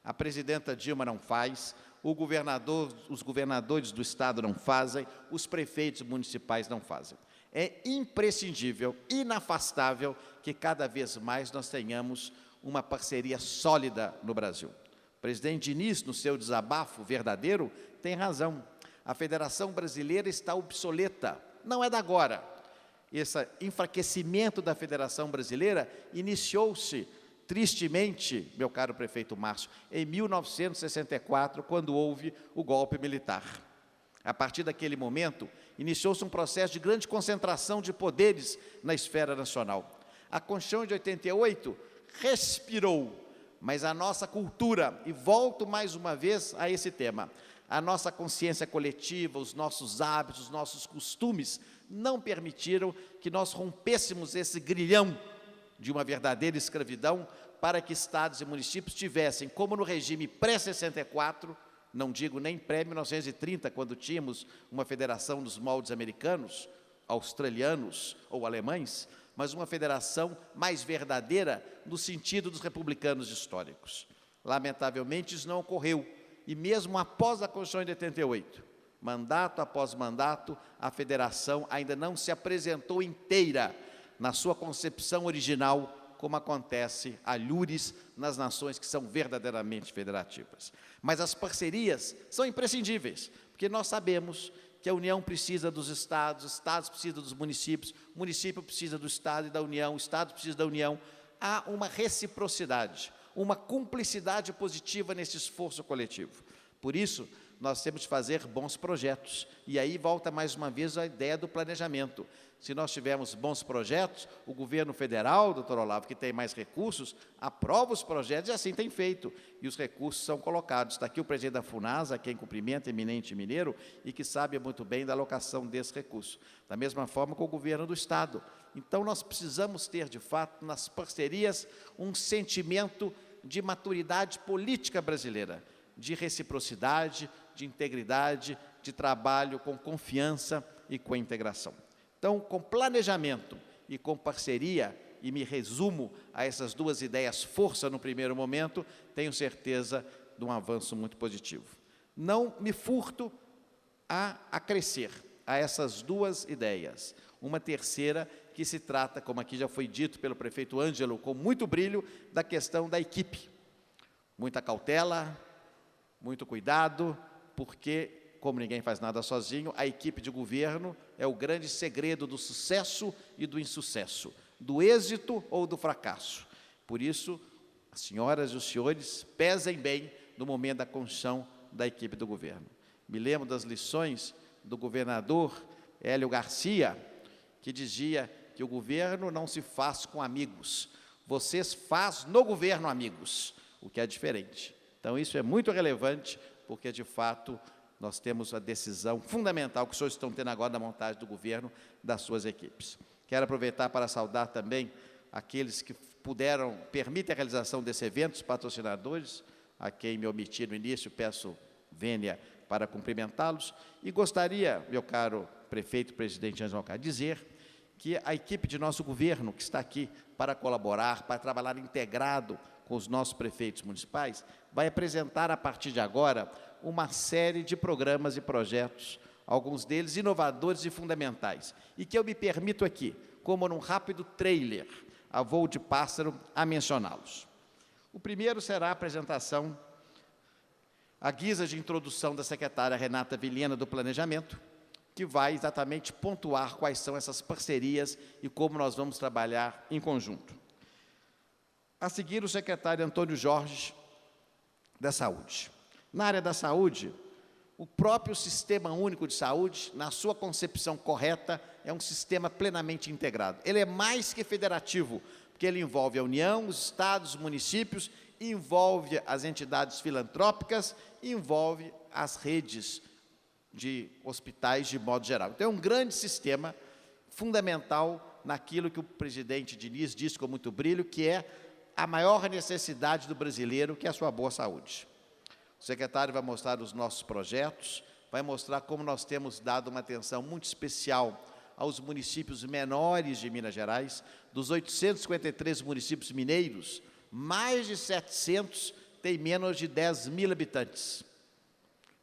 A presidenta Dilma não faz, os governadores do Estado não fazem, os prefeitos municipais não fazem. É imprescindível, inafastável, que cada vez mais nós tenhamos uma parceria sólida no Brasil. O presidente Diniz, no seu desabafo verdadeiro, tem razão. A Federação Brasileira está obsoleta, não é da agora. Esse enfraquecimento da Federação Brasileira iniciou-se, tristemente, meu caro prefeito Márcio, em 1964, quando houve o golpe militar. A partir daquele momento, iniciou-se um processo de grande concentração de poderes na esfera nacional. A Constituição de 88 respirou, mas a nossa cultura, e volto mais uma vez a esse tema, a nossa consciência coletiva, os nossos hábitos, os nossos costumes, não permitiram que nós rompêssemos esse grilhão de uma verdadeira escravidão para que estados e municípios tivessem, como no regime pré-64, não digo nem pré-1930, quando tínhamos uma federação dos moldes americanos, australianos ou alemães, mas uma federação mais verdadeira no sentido dos republicanos históricos. Lamentavelmente, isso não ocorreu. E mesmo após a Constituição de 88, mandato após mandato, a federação ainda não se apresentou inteira na sua concepção original, como acontece alhures nas nações que são verdadeiramente federativas. Mas as parcerias são imprescindíveis, porque nós sabemos que a União precisa dos estados, os estados precisam dos municípios, o município precisa do estado e da União, o estado precisa da União. Há uma reciprocidade, uma cumplicidade positiva nesse esforço coletivo. Por isso, nós temos de fazer bons projetos. E aí volta mais uma vez a ideia do planejamento. Se nós tivermos bons projetos, o governo federal, doutor Olavo, que tem mais recursos, aprova os projetos e assim tem feito. E os recursos são colocados. Está aqui o presidente da FUNASA, quem cumprimenta, eminente mineiro, e que sabe muito bem da alocação desse recurso. Da mesma forma com o governo do Estado. Então, nós precisamos ter, de fato, nas parcerias, um sentimento de maturidade política brasileira, de reciprocidade, de integridade, de trabalho com confiança e com integração. Então, com planejamento e com parceria, e me resumo a essas duas ideias, força no primeiro momento, tenho certeza de um avanço muito positivo. não me furto a acrescer a essas duas ideias uma terceira, que se trata, como aqui já foi dito pelo prefeito Ângelo, com muito brilho, da questão da equipe. Muita cautela, muito cuidado, porque, como ninguém faz nada sozinho, a equipe de governo é o grande segredo do sucesso e do insucesso, do êxito ou do fracasso. Por isso, as senhoras e os senhores pesem bem no momento da construção da equipe do governo. Me lembro das lições do governador Hélio Garcia, que dizia que o governo não se faz com amigos, vocês fazem no governo amigos, o que é diferente. Então, isso é muito relevante, porque, de fato, nós temos a decisão fundamental que os senhores estão tendo agora na montagem do governo, das suas equipes. Quero aproveitar para saudar também aqueles que permitem a realização desse evento, os patrocinadores, a quem me omiti no início, peço vênia para cumprimentá-los, e gostaria, meu caro prefeito, presidente Ângelo Alencar, dizer que a equipe de nosso governo, que está aqui para colaborar, para trabalhar integrado com os nossos prefeitos municipais, vai apresentar, a partir de agora, uma série de programas e projetos, alguns deles inovadores e fundamentais, e que eu me permito aqui, como num rápido trailer, a voo de pássaro, a mencioná-los. O primeiro será a apresentação, à guisa de introdução da secretária Renata Vilhena do Planejamento, que vai exatamente pontuar quais são essas parcerias e como nós vamos trabalhar em conjunto. A seguir, o secretário Antônio Jorge, da Saúde. Na área da saúde, o próprio Sistema Único de Saúde, na sua concepção correta, é um sistema plenamente integrado. Ele é mais que federativo, porque ele envolve a União, os estados, os municípios, envolve as entidades filantrópicas, envolve as redes de hospitais de modo geral. Então, é um grande sistema fundamental naquilo que o presidente Diniz disse com muito brilho, que é a maior necessidade do brasileiro, que é a sua boa saúde. O secretário vai mostrar os nossos projetos, vai mostrar como nós temos dado uma atenção muito especial aos municípios menores de Minas Gerais. Dos 853 municípios mineiros, mais de 700 têm menos de 10 mil habitantes.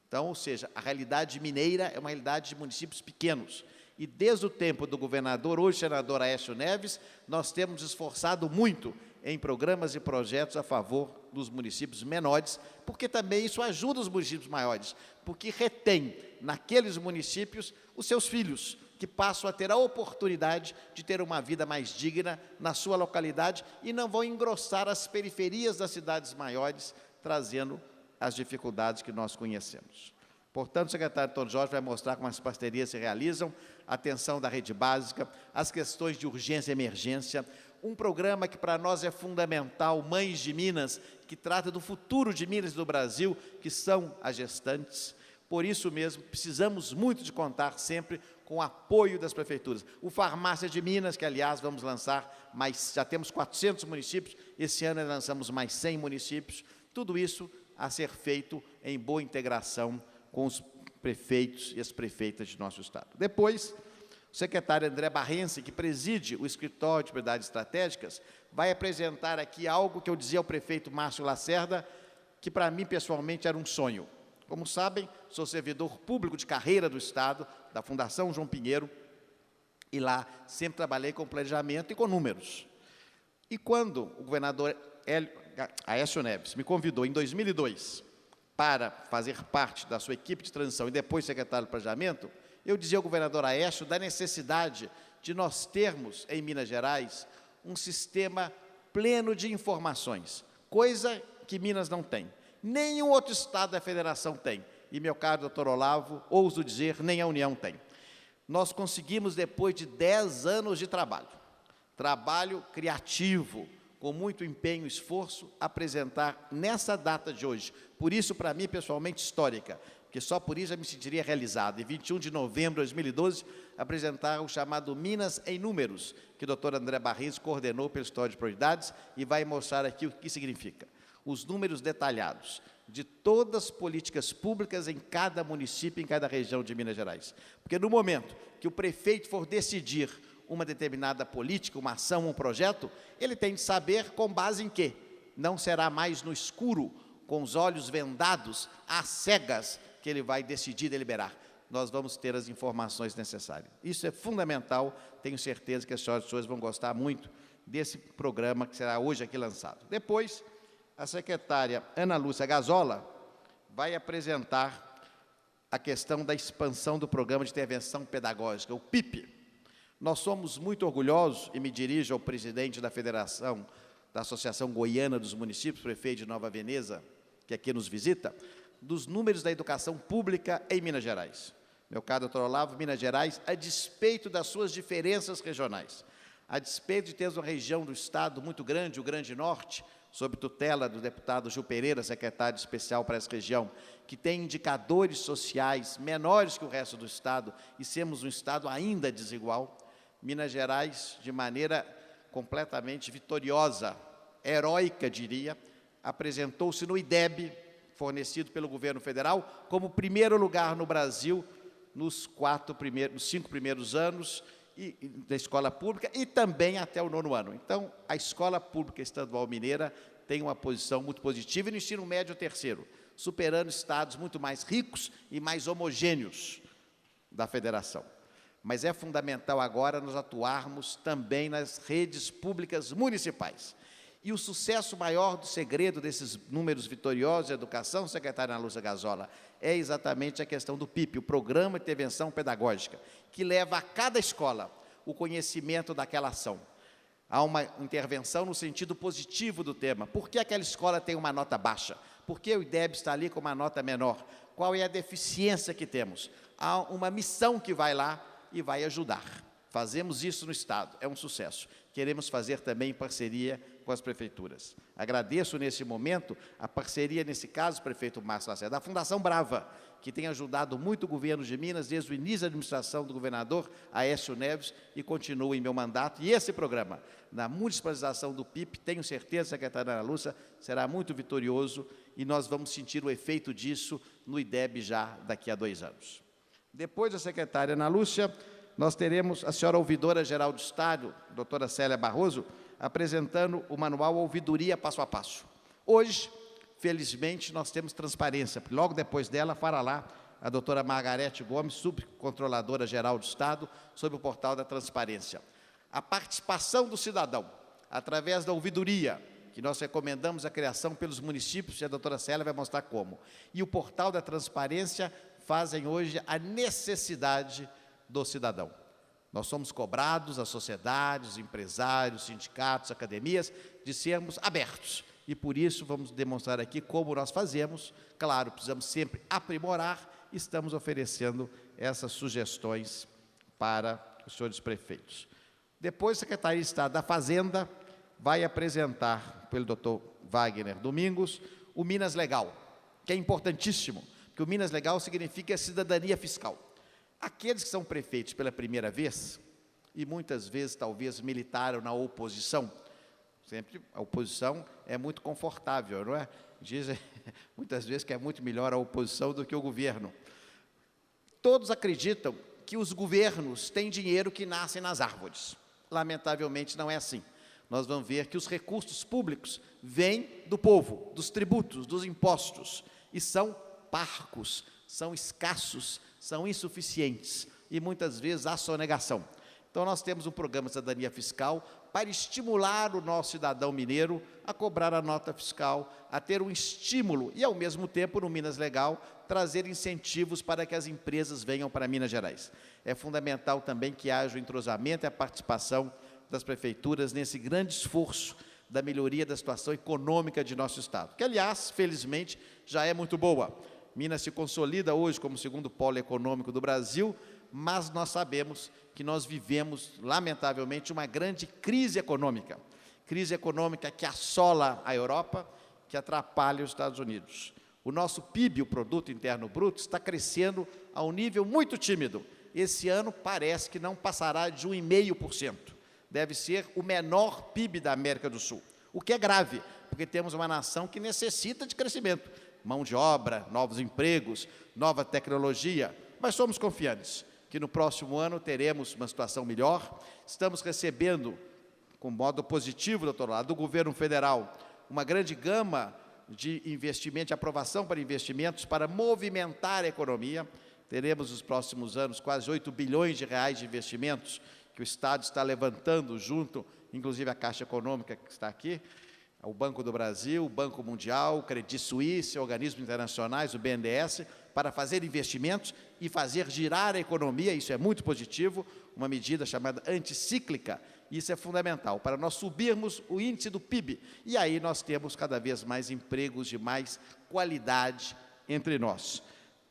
Então, ou seja, a realidade mineira é uma realidade de municípios pequenos. E desde o tempo do governador, hoje senador Aécio Neves, nós temos esforçado muito em programas e projetos a favor dos municípios menores, porque também isso ajuda os municípios maiores, porque retém naqueles municípios os seus filhos, que passam a ter a oportunidade de ter uma vida mais digna na sua localidade e não vão engrossar as periferias das cidades maiores, trazendo as dificuldades que nós conhecemos. Portanto, o secretário Antônio Jorge vai mostrar como as parcerias se realizam, a atenção da rede básica, as questões de urgência e emergência, um programa que para nós é fundamental, Mães de Minas, que trata do futuro de Minas e do Brasil, que são as gestantes. Por isso mesmo, precisamos muito de contar sempre com o apoio das prefeituras. O Farmácia de Minas, que, aliás, vamos lançar, já temos 400 municípios, esse ano lançamos mais 100 municípios, tudo isso a ser feito em boa integração com os prefeitos e as prefeitas de nosso estado. Depois, o secretário André Barrense, que preside o Escritório de Prioridades Estratégicas, vai apresentar aqui algo que eu dizia ao prefeito Márcio Lacerda, que para mim, pessoalmente, era um sonho. Como sabem, sou servidor público de carreira do Estado, da Fundação João Pinheiro, e lá sempre trabalhei com planejamento e com números. E quando o governador Aécio Neves me convidou, em 2002, para fazer parte da sua equipe de transição e depois secretário de planejamento, eu dizia ao governador Aécio da necessidade de nós termos, em Minas Gerais, um sistema pleno de informações, coisa que Minas não tem. Nenhum outro estado da federação tem. E, meu caro doutor Olavo, ouso dizer, nem a União tem. Nós conseguimos, depois de 10 anos de trabalho criativo, com muito empenho e esforço, apresentar nessa data de hoje. Por isso, para mim, pessoalmente, histórica, porque só por isso eu me sentiria realizado. Em 21 de novembro de 2012, apresentar o chamado Minas em Números, que o doutor André Barrense coordenou pelo Escritório de Prioridades e vai mostrar aqui o que significa. Os números detalhados de todas as políticas públicas em cada município, em cada região de Minas Gerais. Porque no momento que o prefeito for decidir uma determinada política, uma ação, um projeto, ele tem de saber com base em quê? Não será mais no escuro, com os olhos vendados, às cegas, que ele vai decidir deliberar. Nós vamos ter as informações necessárias. Isso é fundamental, tenho certeza que as senhoras e senhores vão gostar muito desse programa que será hoje aqui lançado. Depois, a secretária Ana Lúcia Gazola vai apresentar a questão da expansão do Programa de Intervenção Pedagógica, o PIP. Nós somos muito orgulhosos, e me dirijo ao presidente da Federação, da Associação Goiana dos Municípios, prefeito de Nova Veneza, que aqui nos visita, dos números da educação pública em Minas Gerais. Meu caro doutor Olavo, Minas Gerais, a despeito das suas diferenças regionais, a despeito de termos uma região do Estado muito grande, o Grande Norte, sob tutela do deputado Gil Pereira, secretário especial para essa região, que tem indicadores sociais menores que o resto do Estado, e sermos um Estado ainda desigual, Minas Gerais, de maneira completamente vitoriosa, heróica, diria, apresentou-se no IDEB, fornecido pelo governo federal, como primeiro lugar no Brasil, nos 5 primeiros anos da escola pública e também até o 9º ano. Então, a escola pública estadual mineira tem uma posição muito positiva e no ensino médio 3º, superando estados muito mais ricos e mais homogêneos da federação. Mas é fundamental agora nós atuarmos também nas redes públicas municipais. E o sucesso maior do segredo desses números vitoriosos de educação, secretária Ana Lúcia Gazola, é exatamente a questão do PIP, o Programa de Intervenção Pedagógica, que leva a cada escola o conhecimento daquela ação. Há uma intervenção no sentido positivo do tema. Por que aquela escola tem uma nota baixa? Por que o IDEB está ali com uma nota menor? Qual é a deficiência que temos? Há uma missão que vai lá e vai ajudar. Fazemos isso no Estado, é um sucesso. Queremos fazer também em parceria com as prefeituras. Agradeço, nesse momento, a parceria, nesse caso, prefeito Márcio Lacerda, da Fundação Brava, que tem ajudado muito o governo de Minas, desde o início da administração do governador Aécio Neves, e continua em meu mandato. E esse programa, na municipalização do PIP, tenho certeza, secretária Ana Lúcia, será muito vitorioso, e nós vamos sentir o efeito disso no IDEB já daqui a 2 anos. Depois da secretária Ana Lúcia, nós teremos a senhora ouvidora-geral do Estado, doutora Célia Barroso, apresentando o manual Ouvidoria Passo a Passo. Hoje, felizmente, nós temos transparência, porque logo depois dela fará lá a doutora Margarete Gomes, subcontroladora-geral do Estado, sobre o portal da transparência. A participação do cidadão, através da ouvidoria, que nós recomendamos a criação pelos municípios, e a doutora Célia vai mostrar como. E o portal da transparência fazem hoje a necessidade do cidadão. Nós somos cobrados, a sociedade, os empresários, sindicatos, academias, de sermos abertos. E por isso vamos demonstrar aqui como nós fazemos. Claro, precisamos sempre aprimorar, estamos oferecendo essas sugestões para os senhores prefeitos. Depois, a Secretaria de Estado da Fazenda vai apresentar, pelo doutor Wagner Domingos, o Minas Legal, que é importantíssimo, porque o Minas Legal significa cidadania fiscal. Aqueles que são prefeitos pela primeira vez, e muitas vezes talvez militaram na oposição, sempre a oposição é muito confortável, não é? Dizem muitas vezes que é muito melhor a oposição do que o governo. Todos acreditam que os governos têm dinheiro que nasce nas árvores. Lamentavelmente não é assim. Nós vamos ver que os recursos públicos vêm do povo, dos tributos, dos impostos, e são parcos, são escassos, são insuficientes, e muitas vezes há sonegação. Então, nós temos um programa de cidadania fiscal para estimular o nosso cidadão mineiro a cobrar a nota fiscal, a ter um estímulo e, ao mesmo tempo, no Minas Legal, trazer incentivos para que as empresas venham para Minas Gerais. É fundamental também que haja o entrosamento e a participação das prefeituras nesse grande esforço da melhoria da situação econômica de nosso Estado, que, aliás, felizmente, já é muito boa. Minas se consolida hoje como o 2º polo econômico do Brasil, mas nós sabemos que nós vivemos, lamentavelmente, uma grande crise econômica que assola a Europa, que atrapalha os Estados Unidos. O nosso PIB, o Produto Interno Bruto, está crescendo a um nível muito tímido. Esse ano parece que não passará de 1,5%. Deve ser o menor PIB da América do Sul, o que é grave, porque temos uma nação que necessita de crescimento, mão de obra, novos empregos, nova tecnologia, mas somos confiantes que no próximo ano teremos uma situação melhor. Estamos recebendo, com modo positivo, doutor Olavo, do governo federal, uma grande gama de investimento, de aprovação para investimentos, para movimentar a economia. Teremos nos próximos anos quase 8 bilhões de reais de investimentos que o Estado está levantando junto, inclusive a Caixa Econômica que está aqui, o Banco do Brasil, o Banco Mundial, o Credit Suisse, organismos internacionais, o BNDES, para fazer investimentos e fazer girar a economia. Isso é muito positivo, uma medida chamada anticíclica. Isso é fundamental para nós subirmos o índice do PIB. E aí nós temos cada vez mais empregos de mais qualidade entre nós.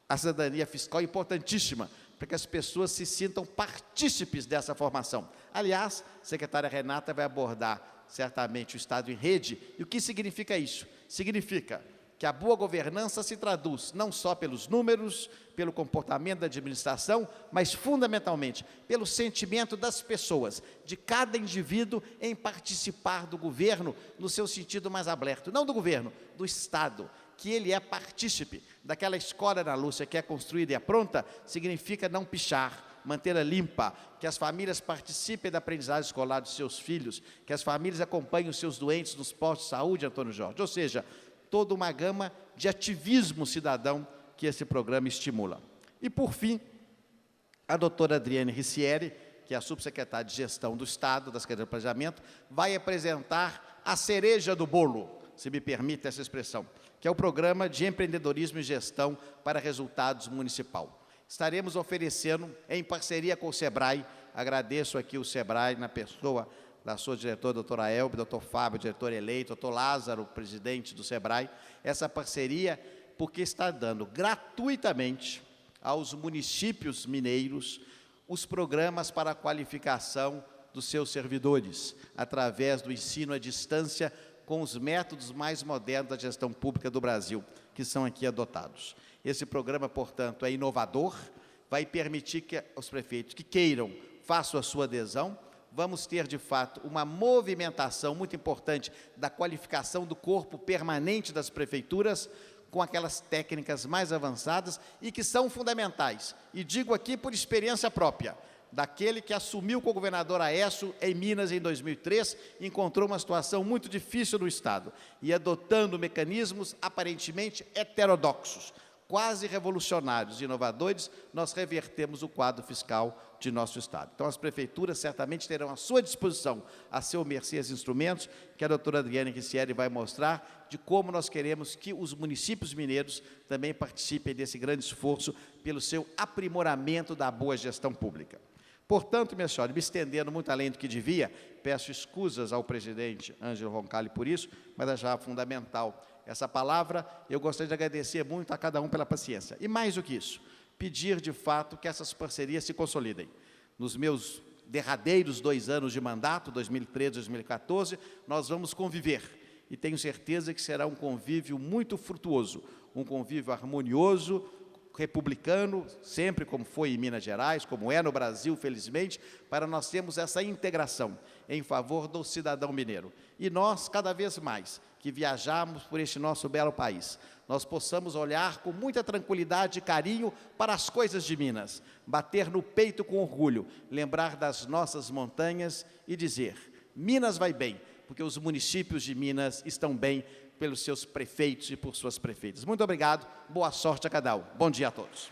A cidadania fiscal é importantíssima para que as pessoas se sintam partícipes dessa formação. Aliás, a secretária Renata vai abordar certamente o Estado em rede. E o que significa isso? Significa que a boa governança se traduz não só pelos números, pelo comportamento da administração, mas fundamentalmente pelo sentimento das pessoas, de cada indivíduo em participar do governo no seu sentido mais aberto, não do governo, do Estado, que ele é partícipe daquela escola na Lúcia que é construída e é pronta, significa não pichar, mantê-la limpa, que as famílias participem da aprendizagem escolar dos seus filhos, que as famílias acompanhem os seus doentes nos postos de saúde, Antônio Jorge, ou seja, toda uma gama de ativismo cidadão que esse programa estimula. E, por fim, a doutora Adriane Ricieri, que é a subsecretária de Gestão do Estado, da Secretaria de Planejamento, vai apresentar a cereja do bolo, se me permite essa expressão, que é o Programa de Empreendedorismo e Gestão para Resultados Municipal. Estaremos oferecendo, em parceria com o SEBRAE, agradeço aqui o SEBRAE, na pessoa da sua diretora, doutora Elbe, doutor Fábio, diretor eleito, doutor Lázaro, presidente do SEBRAE, essa parceria, porque está dando gratuitamente aos municípios mineiros os programas para a qualificação dos seus servidores, através do ensino à distância, com os métodos mais modernos da gestão pública do Brasil, que são aqui adotados. Esse programa, portanto, é inovador, vai permitir que os prefeitos que queiram façam a sua adesão. Vamos ter, de fato, uma movimentação muito importante da qualificação do corpo permanente das prefeituras, com aquelas técnicas mais avançadas e que são fundamentais. E digo aqui por experiência própria, daquele que assumiu com o governador Aécio em Minas em 2003, encontrou uma situação muito difícil no Estado e adotando mecanismos aparentemente heterodoxos, quase revolucionários e inovadores, nós revertemos o quadro fiscal de nosso Estado. Então, as prefeituras certamente terão à sua disposição, a seu mercê, os instrumentos que a doutora Adriane Ricieri vai mostrar, de como nós queremos que os municípios mineiros também participem desse grande esforço pelo seu aprimoramento da boa gestão pública. Portanto, minha senhora, me estendendo muito além do que devia, peço escusas ao presidente Ângelo Roncalli por isso, mas achava fundamental essa palavra. Eu gostaria de agradecer muito a cada um pela paciência. E mais do que isso, pedir de fato que essas parcerias se consolidem. Nos meus derradeiros 2 anos de mandato, 2013 e 2014, nós vamos conviver. E tenho certeza que será um convívio muito frutuoso, um convívio harmonioso, republicano, sempre como foi em Minas Gerais, como é no Brasil, felizmente, para nós termos essa integração em favor do cidadão mineiro. E nós, cada vez mais, que viajarmos por este nosso belo país, nós possamos olhar com muita tranquilidade e carinho para as coisas de Minas, bater no peito com orgulho, lembrar das nossas montanhas e dizer: Minas vai bem, porque os municípios de Minas estão bem pelos seus prefeitos e por suas prefeitas. Muito obrigado, boa sorte a cada um. Bom dia a todos.